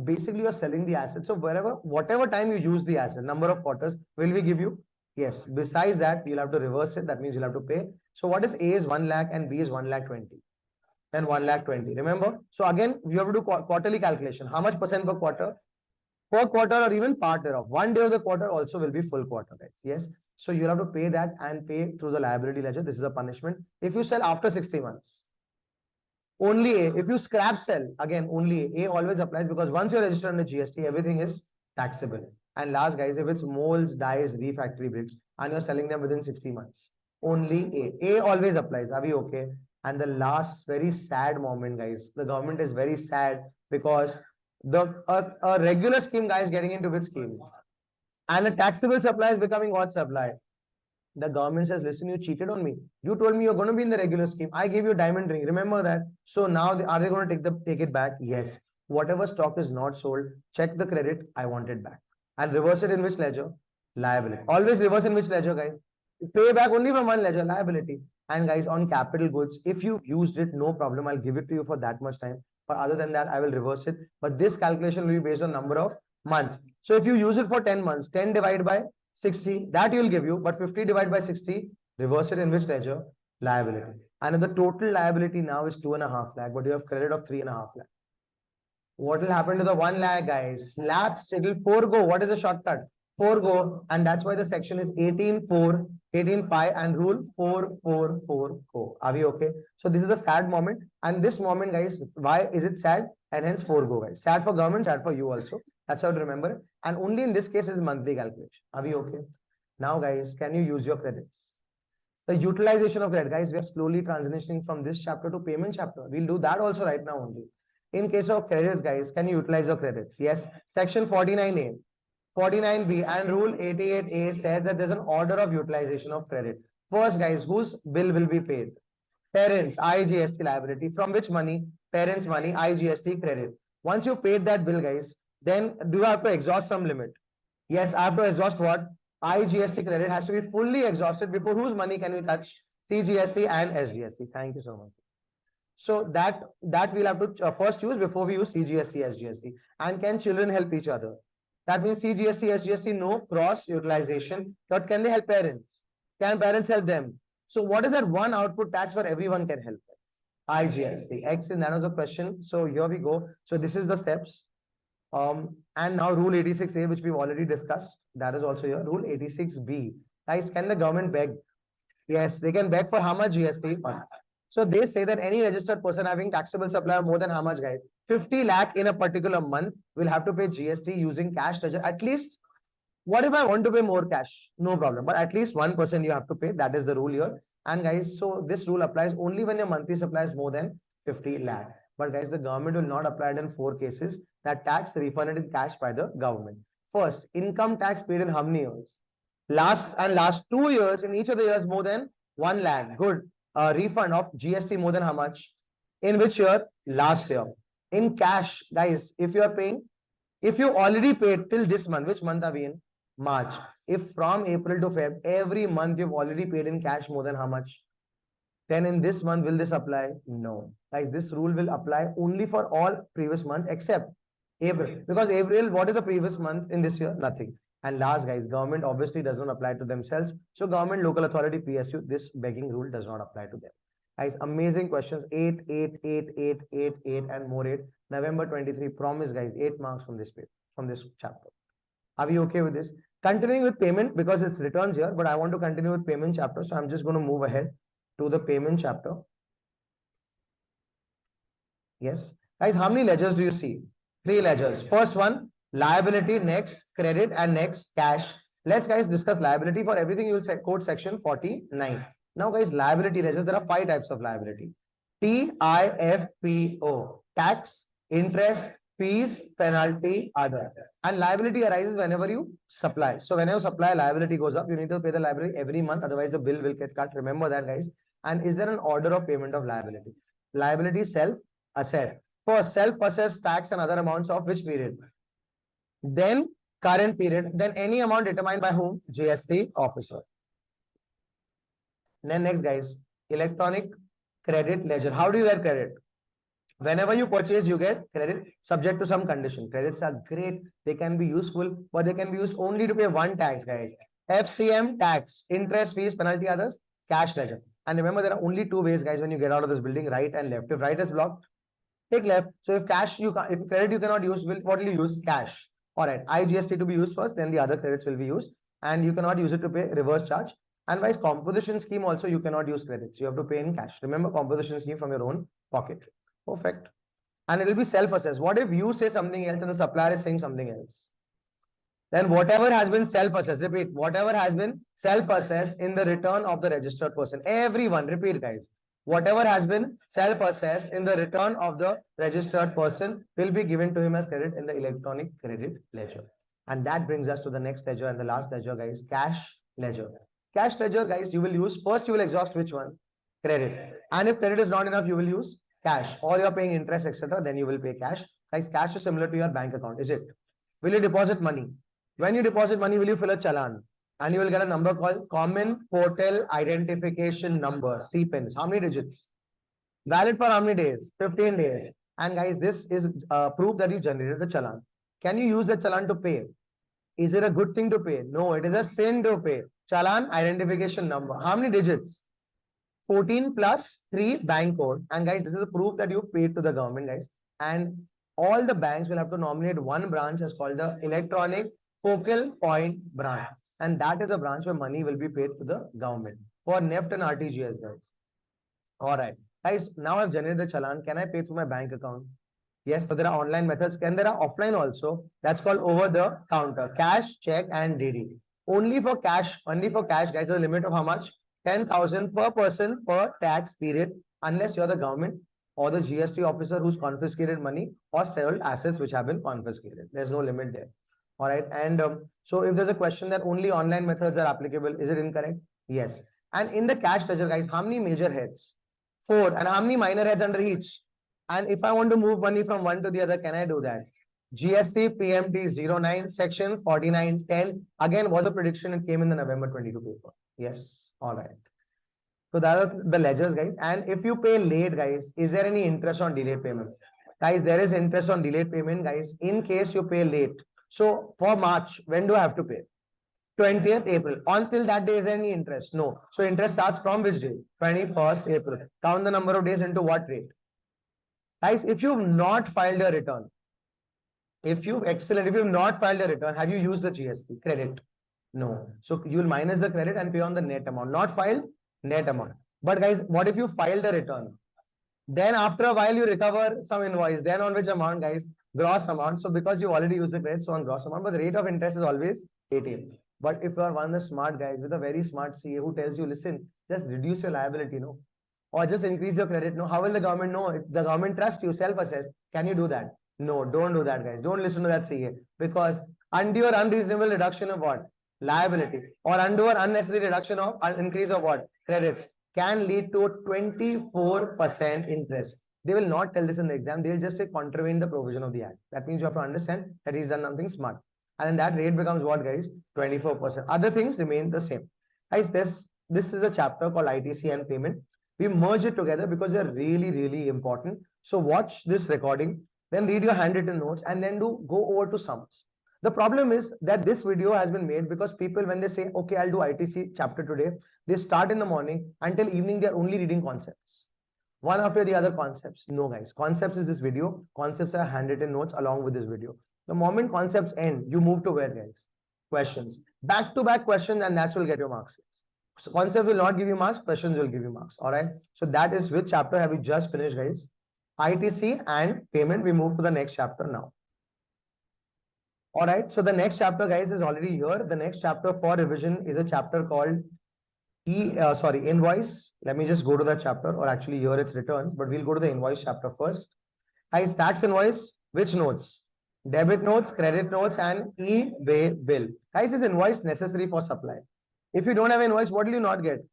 basically you're selling the asset. So whatever time you use the asset, number of quarters, will we give you? Yes. Besides that, you'll have to reverse it. That means you'll have to pay. So what is A is 1 lakh and B is 1,20,000. Then 1,20,000. Remember? So again, you have to do quarterly calculation. How much percent per quarter? Per quarter or even part thereof. 1 day of the quarter also will be full quarter, guys. Yes. So you'll have to pay that and pay through the liability ledger. This is a punishment. If you sell after 60 months, only A. If you scrap sell, again, only A. A always applies because once you're registered under GST, everything is taxable. And last, guys, if it's molds, dyes, refractory bricks, and you're selling them within 60 months, only A. A always applies. Are we okay? And the last very sad moment, guys, the government is very sad because a regular scheme guy is getting into which scheme? And a taxable supply is becoming what supply? The government says, listen, you cheated on me. You told me you're going to be in the regular scheme. I gave you a diamond ring. Remember that? So now, are they going to take it back? Yes. whatever stock is not sold, check the credit, I want it back. And reverse it in which ledger? Liability. Always reverse in which ledger, guys? Pay back only from one ledger, liability. And guys, on capital goods, if you've used it, no problem. I'll give it to you for that much time. But other than that, I will reverse it. But this calculation will be based on number of months. So if you use it for 10 months, 10 divided by 60, that you'll give you. But 50 divided by 60, reverse it in which ledger? Liability. And the total liability now is 2.5 lakh, but you have credit of 3.5 lakh. What will happen to the 1 lakh, guys? Lapse, it will forego. What is the shortcut? Forego. And that's why the section is 18.4, 18.5 and rule 444 go. Are we okay? So this is the sad moment. And this moment, guys, why is it sad? And hence forego, guys. Sad for government, sad for you also. That's how to remember it. And only in this case is monthly calculation. Are we okay? Now, guys, can you use your credits? The utilization of credit, guys, we are slowly transitioning from this chapter to payment chapter. We'll do that also right now only. In case of credits, guys, can you utilize your credits? Yes. Section 49A, 49B and rule 88A says that there's an order of utilization of credit. First, guys, whose bill will be paid? Parents, IGST liability. From which money? Parents' money, IGST credit. Once you paid that bill, guys, then do you have to exhaust some limit? Yes, I have to exhaust what? IGST credit has to be fully exhausted. Before whose money can we touch? CGST and SGST. Thank you so much. So that we'll have to first use before we use CGST, SGST. And can children help each other? That means CGST, SGST, no cross utilization. But can they help parents? Can parents help them? So what is that one output tax where everyone can help? IGST. Excellent. That was a question. So here we go. So this is the steps. And now rule 86A, which we've already discussed. That is also here. Rule 86B. Guys, can the government beg? Yes, they can beg for how much GST? So they say that any registered person having taxable supply of more than how much, guys? 50 lakh in a particular month will have to pay GST using cash ledger. At least, what if I want to pay more cash? No problem. But at least 1% you have to pay. That is the rule here. And guys, so this rule applies only when your monthly supply is more than 50 lakh. But guys, the government will not apply it in 4 cases. That tax refunded in cash by the government. First, income tax paid in how many years? Last 2 years, in each of the years more than 1 lakh. Good. Refund of GST more than how much? In which year? Last year. In cash, guys, if you are paying, if you already paid till this month, which month are we in? March. If from April to Feb, every month you've already paid in cash more than how much? Then in this month, will this apply? No. Guys, this rule will apply only for all previous months except April. Because April, what is the previous month in this year? Nothing. And last, guys, government obviously does not apply to themselves. So government, local authority, PSU, this begging rule does not apply to them. Guys, amazing questions. 8, 8, 8, 8, 8, 8 and more 8. November 23. Promise, guys, 8 marks from this page, from this chapter. Are we okay with this? Continuing with payment because it's returns here, but I want to continue with payment chapter. So I'm just going to move ahead to the payment chapter. Yes. Guys, how many ledgers do you see? 3 ledgers. First one, liability, next credit, and next cash. Let's, guys, discuss liability. For everything, you will quote section 49. Now, guys, liability ledgers, there are 5 types of liability. TIFPO, tax, interest, fees, penalty, other. And liability arises whenever you supply. So whenever you supply, liability goes up. You need to pay the liability every month. Otherwise, the bill will get cut. Remember that, guys. And is there an order of payment of liability? Liability self-assessed. First, self-assessed tax and other amounts of which period? Then current period. Then any amount determined by whom? GST officer. Then next, guys, electronic credit ledger. How do you get credit? Whenever you purchase, you get credit subject to some condition. Credits are great. They can be useful, but they can be used only to pay one tax, guys. FCM tax, interest, fees, penalty, others, cash ledger. And remember, there are only 2 ways, guys, when you get out of this building, right and left. If right is blocked, take left. So if cash, if credit you cannot use, what will you use? Cash. All right. IGST to be used first, then the other credits will be used. And you cannot use it to pay reverse charge. And by composition scheme also, you cannot use credits. You have to pay in cash. Remember, composition scheme from your own pocket. Perfect. And it will be self-assessed. What if you say something else and the supplier is saying something else? Then whatever has been self-assessed, repeat, whatever has been self-assessed in the return of the registered person. Everyone, repeat, guys. Whatever has been self-assessed in the return of the registered person will be given to him as credit in the electronic credit ledger. And that brings us to the next ledger and the last ledger, guys, cash ledger. Cash ledger, guys, you will use, first you will exhaust which one? Credit. And if credit is not enough, you will use cash. Or you are paying interest, etc. Then you will pay cash. Guys, cash is similar to your bank account, is it? Will you deposit money? When you deposit money, will you fill a challan? And you will get a number called Common Portal Identification Number, CPINs. How many digits? Valid for how many days? 15 days. And guys, this is proof that you generated the challan. Can you use the challan to pay? Is it a good thing to pay? No, it is a sin to pay. Challan identification number. How many digits? 14 plus 3 bank code. And guys, this is a proof that you paid to the government, guys. And all the banks will have to nominate one branch as called the electronic focal point branch. And that is a branch where money will be paid to the government for NEFT and RTGS, guys. All right. Guys, now I've generated the challan. Can I pay through my bank account? Yes, so there are online methods and there are offline also. That's called over the counter. Cash, check, and DD. Only for cash, guys, the limit of how much? 10,000 per person per tax period, unless you're the government or the GST officer who's confiscated money or several assets which have been confiscated. There's no limit there. All right. And so if there's a question that only online methods are applicable, is it incorrect? Yes. And in the cash ledger, guys, how many major heads? 4. And how many minor heads under each? And if I want to move money from one to the other, can I do that? GST PMT 09 section 4910. Again, was a prediction. It came in the November 22 paper. Yes. All right. So that are the ledgers, guys. And if you pay late, guys, is there any interest on delayed payment? Guys, there is interest on delayed payment, guys, in case you pay late. So for March, when do I have to pay? 20th April. Until that day, is there any interest? No. So interest starts from which day? 21st April. Count the number of days into what rate? Guys, if you've not filed a return, if you've not filed a return, have you used the GST credit? No. So you will minus the credit and pay on the net amount. Not filed, net amount. But guys, what if you filed a return? Then after a while, you recover some invoice. Then on which amount, guys? Gross amount. So because you already used the credit, so on gross amount, but the rate of interest is always 18. But if you are one of the smart guys with a very smart CA who tells you, listen, just reduce your liability, no? Or just increase your credit, no? How will the government know? If the government trusts you, self-assess. Can you do that? No, don't do that, guys. Don't listen to that CA. Because undue or unreasonable reduction of what? Liability. Or undue or unnecessary reduction of increase of what? Credits can lead to 24% interest. They will not tell this in the exam. They'll just say contravene the provision of the act. That means you have to understand that he's done something smart. And then that rate becomes what, guys? 24%. Other things remain the same. Guys, this is a chapter called ITC and payment. We merge it together because they're really, really important. So watch this recording, then read your handwritten notes, and then go over to sums. The problem is that this video has been made because people, when they say, okay, I'll do ITC chapter today, they start in the morning until evening, they're only reading concepts. One after the other concepts. No, guys. Concepts is this video. Concepts are handwritten notes along with this video. The moment concepts end, you move to where, guys? Questions. Back-to-back questions, and that will get your marks. So concept will not give you marks, questions will give you marks. All right. So that is which chapter have we just finished, guys? ITC and payment. We move to the next chapter now. All right. So the next chapter, guys, is already here. The next chapter for revision is a chapter called invoice. Let me just go to that chapter, or actually here it's written, but we'll go to the invoice chapter first. Guys, tax invoice, which notes? Debit notes, credit notes, and e-way bill. Guys, is invoice necessary for supply? If you don't have invoice, what will you not get?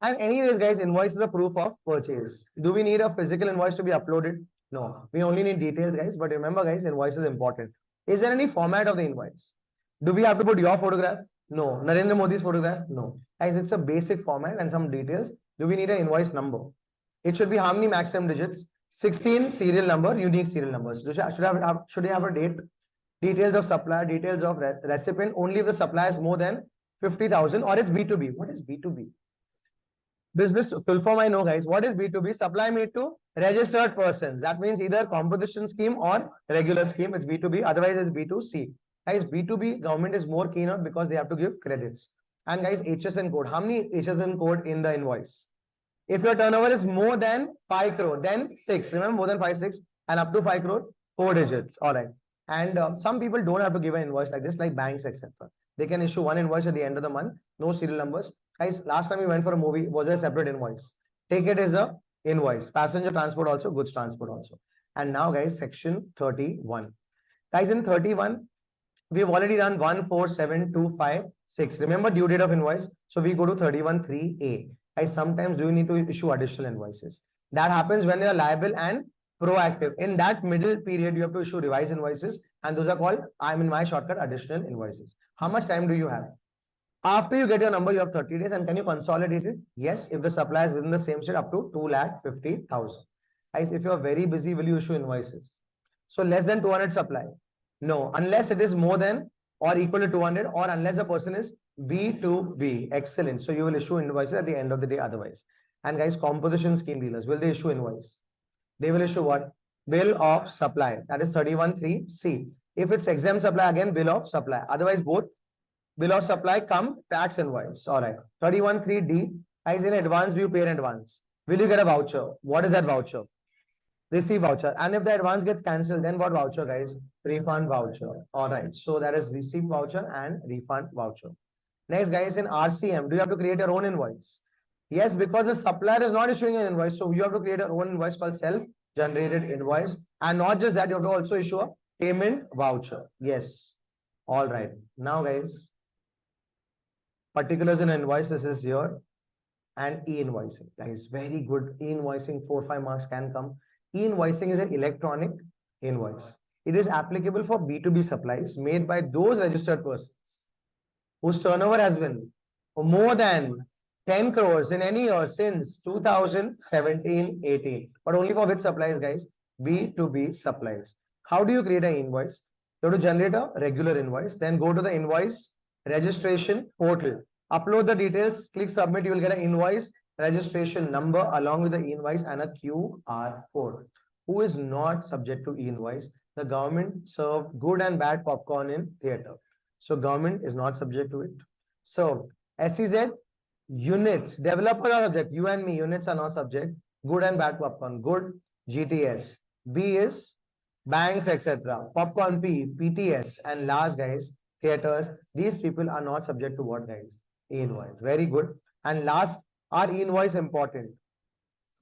And anyways, guys, invoice is a proof of purchase. Do we need a physical invoice to be uploaded? No, we only need details, guys. But remember, guys, invoice is important. Is there any format of the invoice? Do we have to put your photograph? No. Narendra Modi's photograph? No. Guys, it's a basic format and some details. Do we need an invoice number? It should be how many maximum digits? 16 serial number, unique serial numbers. Should you have a date? Details of supplier, details of recipient, only if the supplier is more than 50,000 or it's B2B. What is B2B? Business full form, I know, guys. What is B2B? Supply made to registered persons. That means either composition scheme or regular scheme. It's B2B. Otherwise, it's B2C. Guys, B2B government is more keen on because they have to give credits. And guys, HSN code. How many HSN code in the invoice? If your turnover is more than 5 crore, then 6. Remember, more than 5, 6, and up to 5 crore, 4 digits. All right. And some people don't have to give an invoice like this, like banks, etc. They can issue one invoice at the end of the month, no serial numbers. Guys, last time we went for a movie, was a separate invoice. Take it as a invoice. Passenger transport also, goods transport also. And now, guys, section 31. Guys, in 31, we've already done 1, 4, 7, 2, 5, 6. Remember due date of invoice? So we go to 31(3)(a. Guys, sometimes do you need to issue additional invoices? That happens when you are liable and proactive. In that middle period, you have to issue revised invoices, and those are called, I'm in my shortcut, additional invoices. How much time do you have? After you get your number, you have 30 days, and can you consolidate it? Yes, if the supplier is within the same state, up to 2,50,000. Guys, if you are very busy, will you issue invoices? So less than 200 supply? No, unless it is more than or equal to 200, or unless the person is B2B. Excellent. So you will issue invoices at the end of the day otherwise. And guys, composition scheme dealers, will they issue invoice? They will issue what? Bill of supply. That is 31(3)(c). If it's exempt supply, again, bill of supply. Otherwise, both bill of supply come tax invoice. All right. 31(3)(d). Guys, in advance, do you pay in advance? Will you get a voucher? What is that voucher? Receive voucher. And if the advance gets cancelled, then what voucher, guys? Refund voucher. All right. So that is receive voucher and refund voucher. Next, guys, in RCM, do you have to create your own invoice? Yes, because the supplier is not issuing an invoice. So you have to create your own invoice called self-generated invoice. And not just that, you have to also issue a payment voucher. Yes. All right. Now, guys, particulars in invoice, this is here. And e-invoicing. Guys, very good. E-invoicing, 4-5 marks can come. E-invoicing is an electronic invoice. It is applicable for B2B supplies made by those registered persons whose turnover has been more than 10 crores in any year since 2017-18. But only for which supplies, guys? B2B supplies. How do you create an invoice? You have to generate a regular invoice, then go to the invoice registration portal. Upload the details, click submit, you will get an invoice registration number along with the invoice and a QR code. Who is not subject to e-invoice? The government served good and bad popcorn in theater. So government is not subject to it. So SEZ, units, developers are subject. You and me, units are not subject. Good and bad popcorn. Good, GTS. B is banks, etc. Popcorn P, PTS. And last, guys, theaters. These people are not subject to what, guys? E-invoice. Very good. And last, are e-invoice important?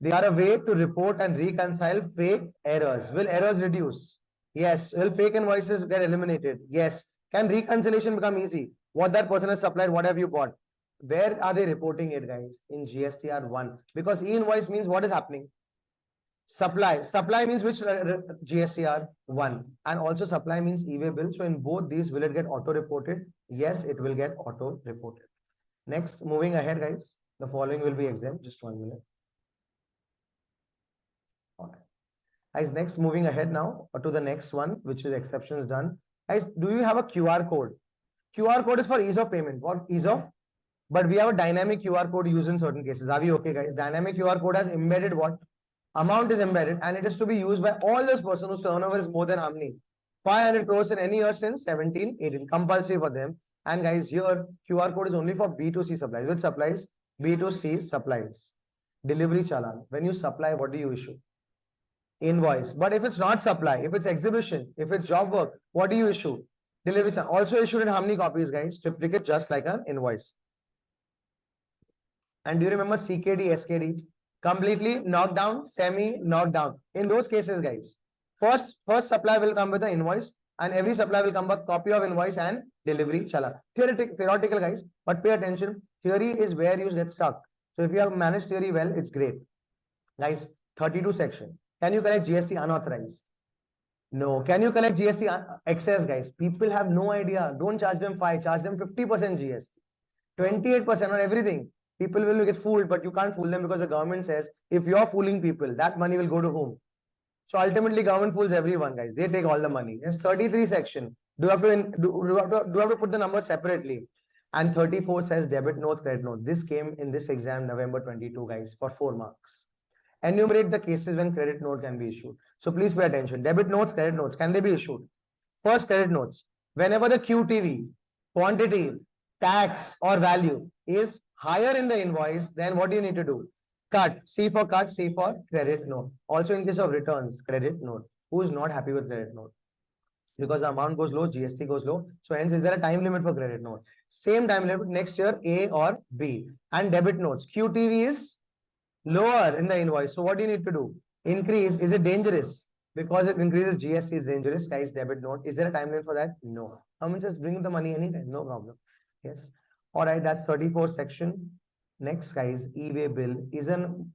They are a way to report and reconcile fake errors. Will errors reduce? Yes. Will fake invoices get eliminated? Yes. Can reconciliation become easy? What that person has supplied, what have you bought? Where are they reporting it, guys? In GSTR 1. Because e-invoice means what is happening? Supply. Supply means which GSTR 1. And also supply means e-way bill. So in both these, will it get auto-reported? Yes, it will get auto-reported. Next, moving ahead, guys. The following will be exempt. Just 1 minute. Okay. Guys, next, moving ahead now to the next one, which is exceptions done. Guys, do you have a QR code? QR code is for ease of payment, or ease of, but we have a dynamic QR code used in certain cases. Are we okay, guys? Dynamic QR code has embedded what? Amount is embedded, and it is to be used by all those persons whose turnover is more than how many? 500 crores in any year since 17-18. Compulsory for them. And guys, here QR code is only for B2C supplies. Which supplies? B2C supplies. Delivery challan. When you supply, what do you issue? Invoice. But if it's not supply, if it's exhibition, if it's job work, what do you issue? Delivery challan. Also issued in how many copies, guys? Triplicate, just like an invoice. And do you remember CKD, SKD? Completely knocked down, semi knocked down. In those cases, guys, first supply will come with the invoice, and every supply will come with copy of invoice and delivery challan. Theoretical, guys, but pay attention. Theory is where you get stuck. So if you have managed theory well, it's great. Guys, 32 section. Can you collect GST unauthorized? No. Can you collect GST excess, guys? People have no idea. Don't charge them 5, charge them 50% GST. 28% on everything. People will get fooled, but you can't fool them because the government says, if you're fooling people, that money will go to whom? So ultimately, government fools everyone, guys. They take all the money. There's 33 section. Do you have to put the numbers separately? And 34 says debit note, credit note. This came in this exam, November 22, guys, for 4 marks. Enumerate the cases when credit note can be issued. So please pay attention. Debit notes, credit notes, can they be issued? First, credit notes. Whenever the QTV, quantity, tax or value is higher in the invoice, then what do you need to do? Cut. C for cut, C for credit note. Also in case of returns, credit note. Who is not happy with credit note? Because the amount goes low, GST goes low. So hence, is there a time limit for credit note? Same time limit next year, A or B. And debit notes. QTV is lower in the invoice. So what do you need to do? Increase. Is it dangerous? Because it increases GST is dangerous. Guys, debit note. Is there a time limit for that? No. Someone says bring the money anytime. No problem. Yes. All right. That's 34 section. Next, guys, e-way bill is an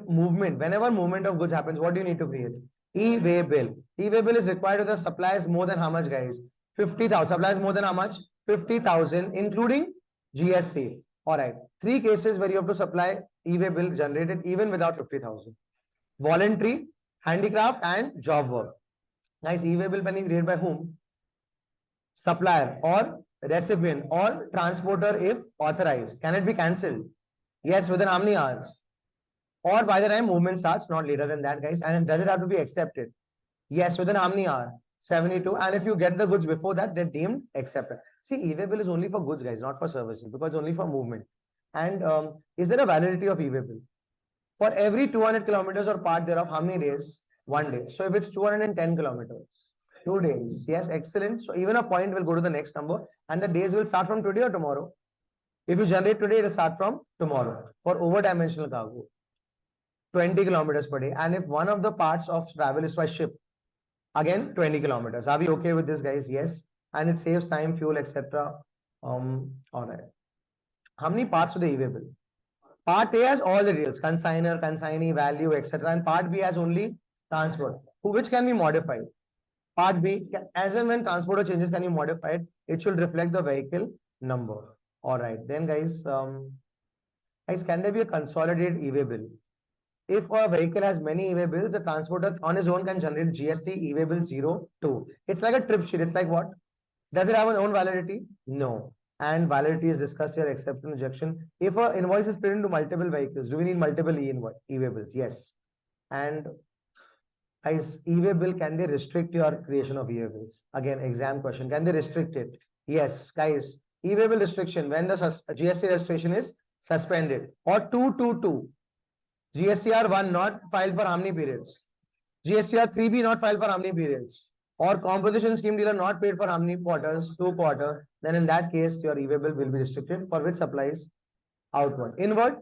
movement. Whenever movement of goods happens, what do you need to create? E-way bill. E-way bill is required if the supply is more than how much, guys? 50,000. Supply is more than how much? 50,000, including GST. All right. Three cases where you have to supply e-way bill generated even without 50,000. Voluntary, handicraft, and job work. Guys, e-way bill being created by whom? Supplier or recipient or transporter if authorized. Can it be cancelled? Yes, within how many hours? Or by the time movement starts, not later than that, guys. And does it have to be accepted? Yes, within how many hours? 72. And if you get the goods before that, they're deemed accepted. See, e-way bill is only for goods, guys, not for services, because only for movement. And is there a validity of e-way bill? For every 200 kilometers or part thereof, how many days? 1 day. So if it's 210 kilometers, 2 days. Yes, excellent. So even a point will go to the next number, and the days will start from today or tomorrow. If you generate today, it will start from tomorrow. For over-dimensional cargo, 20 kilometers per day. And if one of the parts of travel is by ship, again 20 kilometers. Are we okay with this, guys? Yes. And it saves time, fuel, etc. All right. How many parts to the e-way bill? Part A has all the details: consignor, consignee, value, etc. And part B has only transport, which can be modified. Part B, as and when transporter changes, can you modify it? It should reflect the vehicle number. All right. Then, guys, can there be a consolidated e-way bill? If a vehicle has many e-way bills, the transporter on his own can generate GST e-way bill 0, 2. It's like a trip sheet. It's like what? Does it have an own validity? No. And validity is discussed here, except in rejection. If an invoice is split into multiple vehicles, do we need multiple e-way bills? Yes. And e-way bill, can they restrict your creation of e-way bills? Again, exam question. Can they restrict it? Yes, guys. E-way bill restriction, when the GST registration is suspended. Or 222. GSTR 1 not filed for how many periods? GSTR 3B not filed for how many periods? Or composition scheme dealer not paid for how many quarters? 2 quarters. Then in that case, your e-way bill will be restricted. For which supplies? Outward. Inward,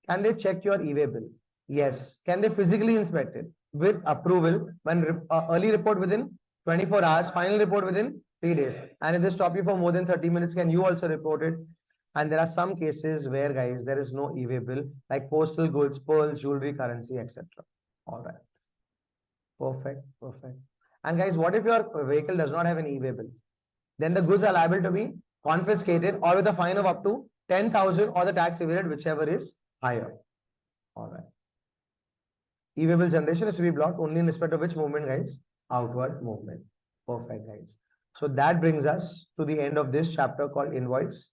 can they check your e-way bill? Yes. Can they physically inspect it with approval? When early report within 24 hours, final report within 3 days. And if they stop you for more than 30 minutes, can you also report it? And there are some cases where, guys, there is no e-way bill, like postal goods, pearls, jewelry, currency, etc. All right. Perfect. Perfect. And guys, what if your vehicle does not have an e-way bill? Then the goods are liable to be confiscated or with a fine of up to 10,000 or the tax evaded, whichever is higher. All right. E-way bill generation is to be blocked only in respect of which movement, guys? Outward movement. Perfect, guys. So that brings us to the end of this chapter called invoice.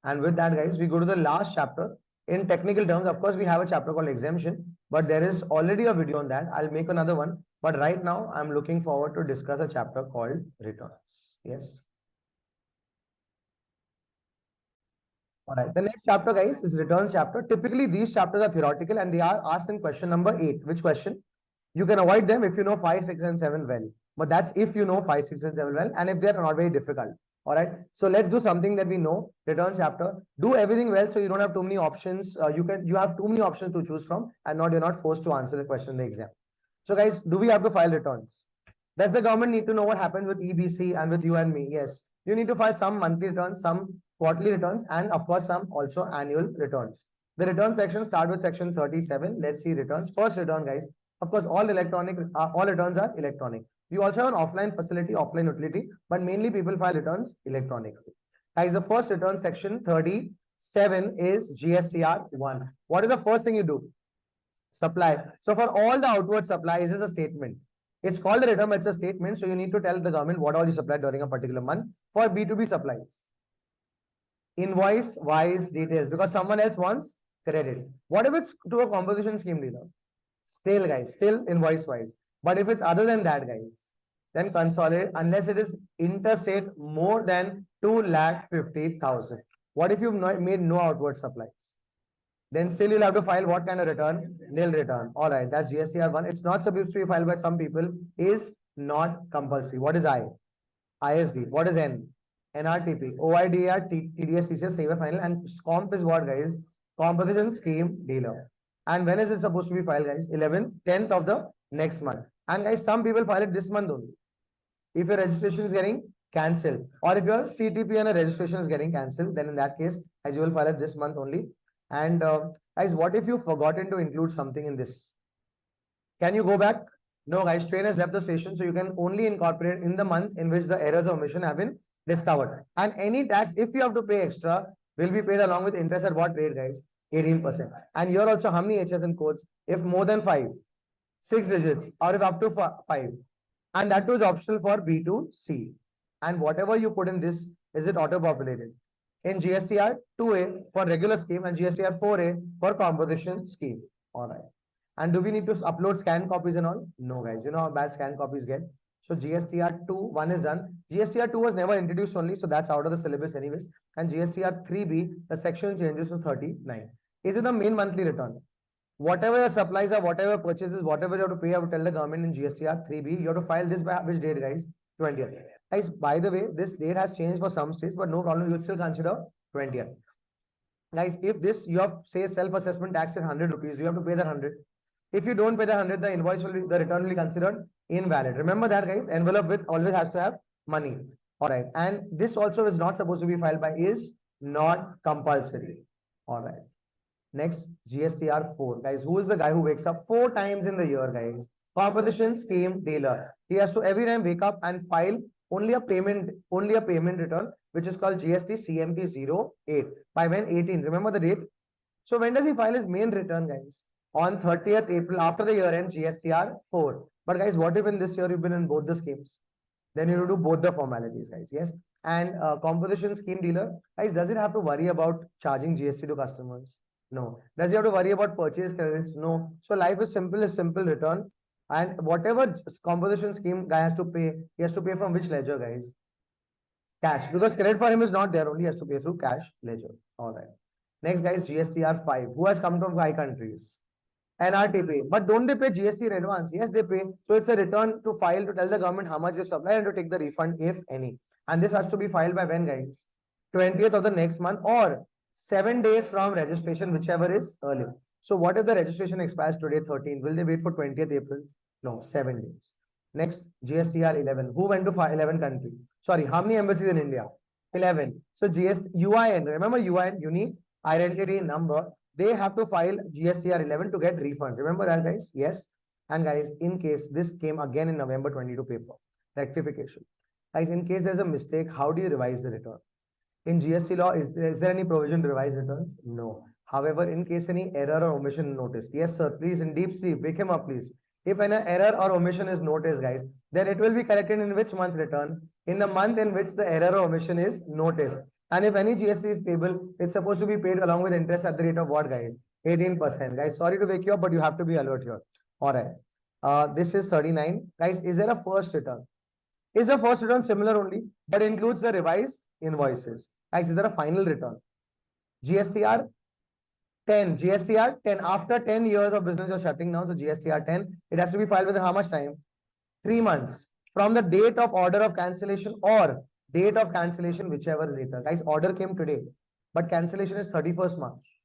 And with that, guys, we go to the last chapter. In technical terms, of course, we have a chapter called exemption, but there is already a video on that. I'll make another one. But right now, I'm looking forward to discuss a chapter called returns. Yes. All right. The next chapter, guys, is returns chapter. Typically, these chapters are theoretical and they are asked in question number 8. Which question? You can avoid them if you know 5, 6, and 7 well. But that's if you know 5, 6, and 7 well, and if they are not very difficult. All right. So let's do something that we know. Returns chapter. Do everything well, so you don't have too many options. You have too many options to choose from, and you're not forced to answer the question in the exam. So, guys, do we have to file returns? Does the government need to know what happened with EBC and with you and me? Yes. You need to file some monthly returns, some quarterly returns, and of course some also annual returns. The return section start with section 37. Let's see returns. First return, guys. Of course, all returns are electronic. We also have an offline facility, offline utility, but mainly people file returns electronically. Guys, the first return section 37 is GSTR 1. What is the first thing you do? Supply. So for all the outward supplies, is a statement. It's called a return, it's a statement. So you need to tell the government what all you supplied during a particular month. For B2B supplies, invoice-wise details, because someone else wants credit. What if it's to a composition scheme dealer? Still, guys, still invoice-wise. But if it's other than that, guys, then consolidate unless it is interstate more than 250,000. What if you've made no outward supplies? Then still you'll have to file what kind of return? Nil return. All right, that's GSTR 1. It's not supposed to be filed by some people. Is not compulsory. What is I? ISD. What is N? NRTP. OIDR, TDS, TCS, Saver Final. And comp is what, guys? Composition scheme dealer. And when is it supposed to be filed, guys? 11th, 10th of the next month. And guys, some people file it this month only. If your registration is getting cancelled, or if your CTP and a registration is getting cancelled, then in that case, as you will file it this month only. And guys, what if you've forgotten to include something in this? Can you go back? No, guys, train has left the station, so you can only incorporate in the month in which the errors of omission have been discovered. And any tax, if you have to pay extra, will be paid along with interest at what rate, guys? 18%. And here also, how many HSN codes? If more than 5, 6 digits, or if up to 5. And that was optional for B2C. And whatever you put in this, is it auto-populated? In GSTR 2A for regular scheme and GSTR 4A for composition scheme. All right. And do we need to upload scanned copies and all? No, guys. You know how bad scanned copies get. So GSTR 2, 1 is done. GSTR 2 was never introduced only, so that's out of the syllabus anyways. And GSTR 3B, the section changes to 39. Is it the main monthly return? Whatever your supplies are, whatever purchases, whatever you have to pay, I will tell the government in GSTR 3B, you have to file this by which date, guys? 20th. Guys, by the way, this date has changed for some states, but no problem, you'll still consider 20th. Guys, if this, you have, say, self-assessment tax at 100 rupees, you have to pay that 100. If you don't pay the 100, the invoice will be, the return will be considered invalid. Remember that, guys. Envelope with always has to have money. All right. And this also is not supposed to be filed by, is not compulsory. All right. Next, GSTR 4. Guys, who is the guy who wakes up 4 times in the year, guys? Composition scheme dealer. He has to every time wake up and file only a payment return, which is called GST CMT 08. By when? 18. Remember the date? So when does he file his main return, guys? On 30th April, after the year end, GSTR 4. But guys, what if in this year you've been in both the schemes? Then you need to do both the formalities, guys. Yes. And composition scheme dealer, guys, does it have to worry about charging GST to customers? No. Does he have to worry about purchase credits? No. So life is simple, a simple return. And whatever composition scheme guy has to pay, he has to pay from which ledger, guys? Cash. Because credit for him is not there, only has to pay through cash ledger. All right. Next, guys, GSTR 5. Who has come from 5 countries? NRTP. But don't they pay GST in advance? Yes, they pay. So it's a return to file to tell the government how much they supply and to take the refund, if any. And this has to be filed by when, guys? 20th of the next month or 7 days from registration, whichever is earlier. So what if the registration expires today, 13th? Will they wait for 20th April? No, 7 days. Next, GSTR 11. Who went to 11 country? Sorry, how many embassies in India? 11. So UIN, remember UIN, unique identity number. They have to file GSTR 11 to get refund. Remember that, guys? Yes. And guys, in case this came again in November 22 paper, rectification. Guys, in case there's a mistake, how do you revise the return? In GST law, is there any provision to revise returns? No. However, in case any error or omission noticed, yes, sir, please, in deep sleep, wake him up, please. If an error or omission is noticed, guys, then it will be corrected in which month's return? In the month in which the error or omission is noticed. And if any GST is payable, it's supposed to be paid along with interest at the rate of what, guys? 18%. Guys, sorry to wake you up, but you have to be alert here. All right. This is 39. Guys, is there a first return? Is the first return similar only, but includes the revised invoices? Guys, is there a final return? GSTR 10. GSTR 10. After 10 years of business, you're shutting down. So GSTR 10, it has to be filed within how much time? 3 months. From the date of order of cancellation or date of cancellation, whichever is later. Guys, order came today, but cancellation is 31st March.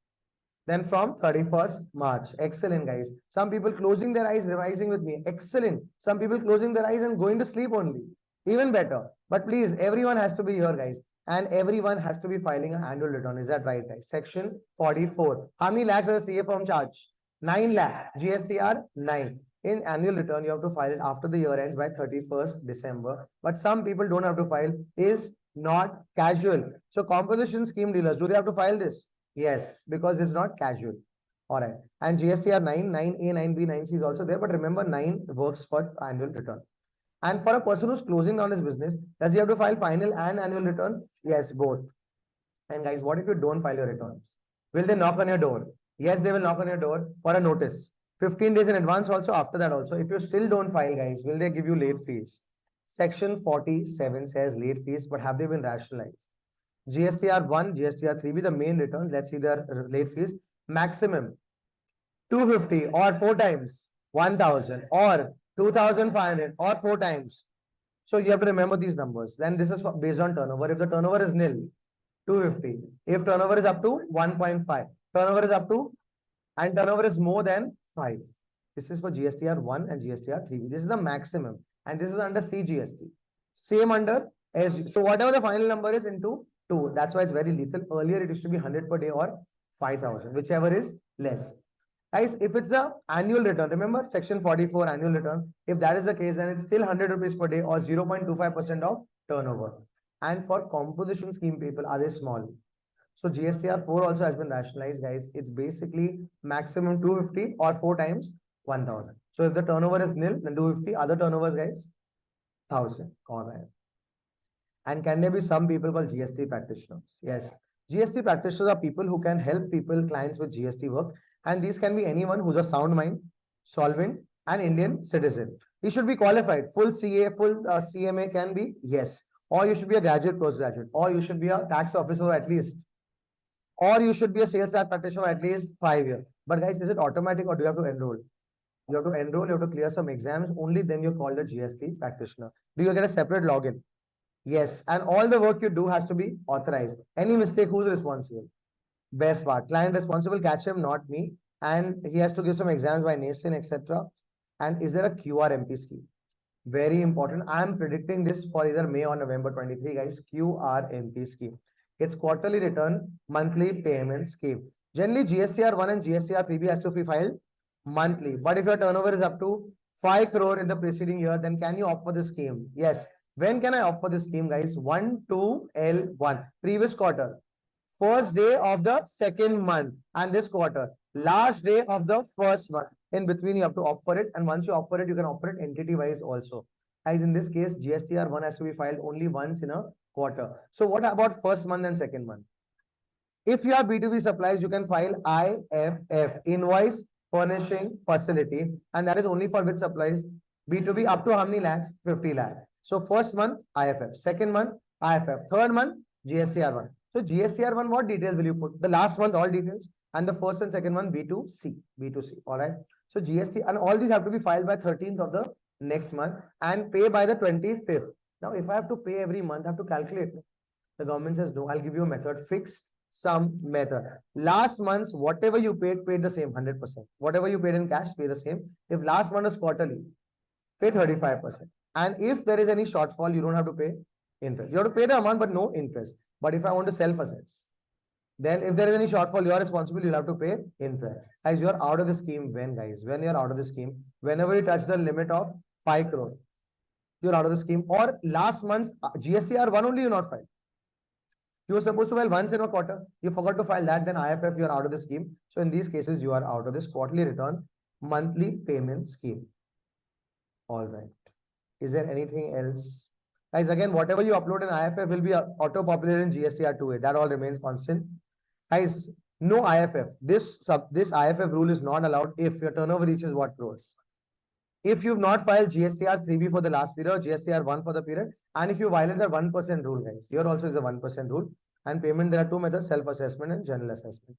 Then from 31st March. Excellent, guys. Some people closing their eyes, revising with me. Excellent. Some people closing their eyes and going to sleep only. Even better. But please, everyone has to be here, guys. And everyone has to be filing an annual return. Is that right, guys? Section 44. How many lakhs does the CA firm charge? 9 lakh. GSTR 9. In annual return, you have to file it after the year ends by 31st December. But some people don't have to file. Is not casual. So composition scheme dealers, do they have to file this? Yes, because it's not casual. All right. And GSTR 9, 9A, 9B, 9C is also there. But remember, 9 works for annual return. And for a person who's closing down his business, does he have to file final and annual return? Yes, both. And guys, what if you don't file your returns? Will they knock on your door? Yes, they will knock on your door for a notice. 15 days in advance also, after that also. If you still don't file, guys, will they give you late fees? Section 47 says late fees, but have they been rationalized? GSTR 1, GSTR 3B, the main returns. Let's see their late fees. Maximum 250 or 4 times 1000 or 2500 or 4 times. So you have to remember these numbers. Then this is based on turnover. If the turnover is nil, 250. If turnover is up to 1.5, turnover is up to, and turnover is more than 5. This is for GSTR 1 and GSTR 3. This is the maximum. And this is under CGST. Same under SG. So whatever the final number is into 2. That's why it's very lethal. Earlier it used to be 100 per day or 5,000, whichever is less. Guys, if it's a annual return, remember section 44 annual return. If that is the case, then it's still 100 rupees per day or 0.25% of turnover. And for composition scheme people, are they small? So GSTR 4 also has been rationalized, guys. It's basically maximum 250 or 4 times 1000. So if the turnover is nil, then 250. Other turnovers, guys, 1000. All right. And can there be some people called GST practitioners? Yes. GST practitioners are people who can help people, clients with GST work. And these can be anyone who's a sound mind, solvent, and Indian citizen. He should be qualified. Full CA, full CMA can be, yes. Or you should be a graduate, postgraduate. Or you should be a tax officer at least. Or you should be a sales tax practitioner at least 5 years. But guys, is it automatic or do you have to enroll? You have to enroll, you have to clear some exams. Only then you're called a GST practitioner. Do you get a separate login? Yes, and all the work you do has to be authorized. Any mistake, who's responsible? Best part, client responsible, catch him, not me. And he has to give some exams by NACIN, etc. And is there a QRMP scheme? Very important. I am predicting this for either May or November 23, guys. QRMP scheme. It's quarterly return, monthly payment scheme. Generally, GSTR 1 and GSTR 3B has to be filed monthly. But if your turnover is up to 5 crore in the preceding year, then can you opt for the scheme? Yes. When can I opt for this scheme, guys? 1/2/L1, previous quarter, first day of the second month, and this quarter, last day of the first month. In between, you have to opt for it. And once you opt for it, you can opt for it entity-wise also. Guys, in this case, GSTR 1 has to be filed only once in a quarter. So what about first month and second month? If you have B2B supplies, you can file IFF, Invoice Furnishing Facility, and that is only for which supplies? B2B up to how many lakhs? 50 lakh. So first month, IFF. Second month, IFF. Third month, GSTR 1. So GSTR 1, what details will you put? The last month, all details. And the first and second month, B2C. B2C. All right. So GST, and all these have to be filed by 13th of the next month and pay by the 25th. Now, if I have to pay every month, I have to calculate. The government says, no, I'll give you a method, fixed sum method. Last month's, whatever you paid the same, 100%. Whatever you paid in cash, pay the same. If last month is quarterly, pay 35%. And if there is any shortfall, you don't have to pay interest. You have to pay the amount, but no interest. But if I want to self-assess, then if there is any shortfall, you are responsible, you'll have to pay interest. Guys, you are out of the scheme when, guys? When you are out of the scheme, whenever you touch the limit of 5 crore, you're out of the scheme. Or last month's GSTR 1 only you not filed. You were supposed to file once in a quarter. You forgot to file that, then IFF, you're out of the scheme. So in these cases, you are out of this quarterly return, monthly payment scheme. All right. Is there anything else? Guys, again, whatever you upload in IFF will be auto-populated in GSTR 2A. That all remains constant. Guys, no IFF. This IFF rule is not allowed if your turnover reaches what crores. If you've not filed GSTR 3B for the last period, GSTR 1 for the period, and if you violate the 1% rule, guys, here also is the 1% rule. And payment, there are two methods, self-assessment and general assessment.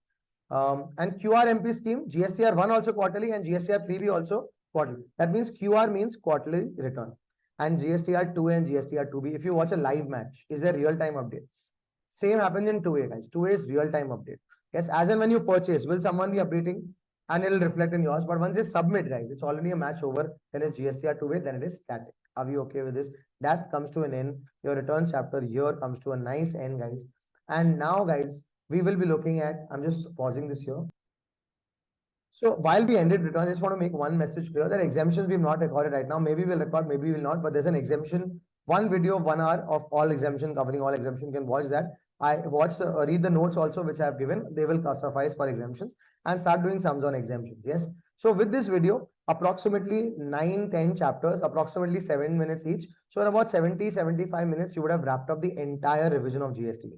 And QRMP scheme, GSTR 1 also quarterly and GSTR 3B also quarterly. That means QR means quarterly return. And GSTR 2A and GSTR 2B, if you watch a live match, is there real-time updates? Same happens in 2A, guys. 2A is real-time update. Yes, as and when you purchase, will someone be updating? And it will reflect in yours. But once they submit, guys, it's already a match over. Then it's GSTR 2A, then it is static. Are we okay with this? That comes to an end. Your return chapter here comes to a nice end, guys. And now, guys, we will be looking at, I'm just pausing this here. So while we ended return, I just want to make one message clear that exemptions we've not recorded right now. Maybe we'll record, maybe we'll not, but there's an exemption. One video of 1 hour of all exemption, covering all exemption. You can watch that. I watched, read the notes also, which I have given. They will suffice for exemptions and start doing sums on exemptions. Yes. So with this video, approximately 9-10 chapters, approximately 7 minutes each. So in about 70-75 minutes, you would have wrapped up the entire revision of GST.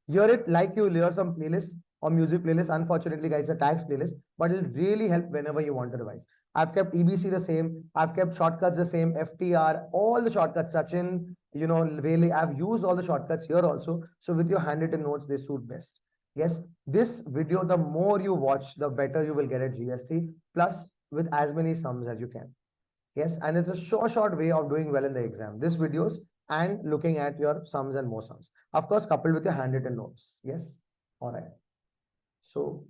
Hear it like you hear some playlist or music playlist. Unfortunately, guys, it's a tax playlist, but it'll really help whenever you want to revise. I've kept EBC the same. I've kept shortcuts the same, FTR, all the shortcuts, Sachin, you know, really, I've used all the shortcuts here also. So with your handwritten notes, they suit best. Yes, this video, the more you watch, the better you will get at GST, plus with as many sums as you can. Yes, and it's a short way of doing well in the exam. This videos and looking at your sums and more sums. Of course, coupled with your handwritten notes. Yes. All right. So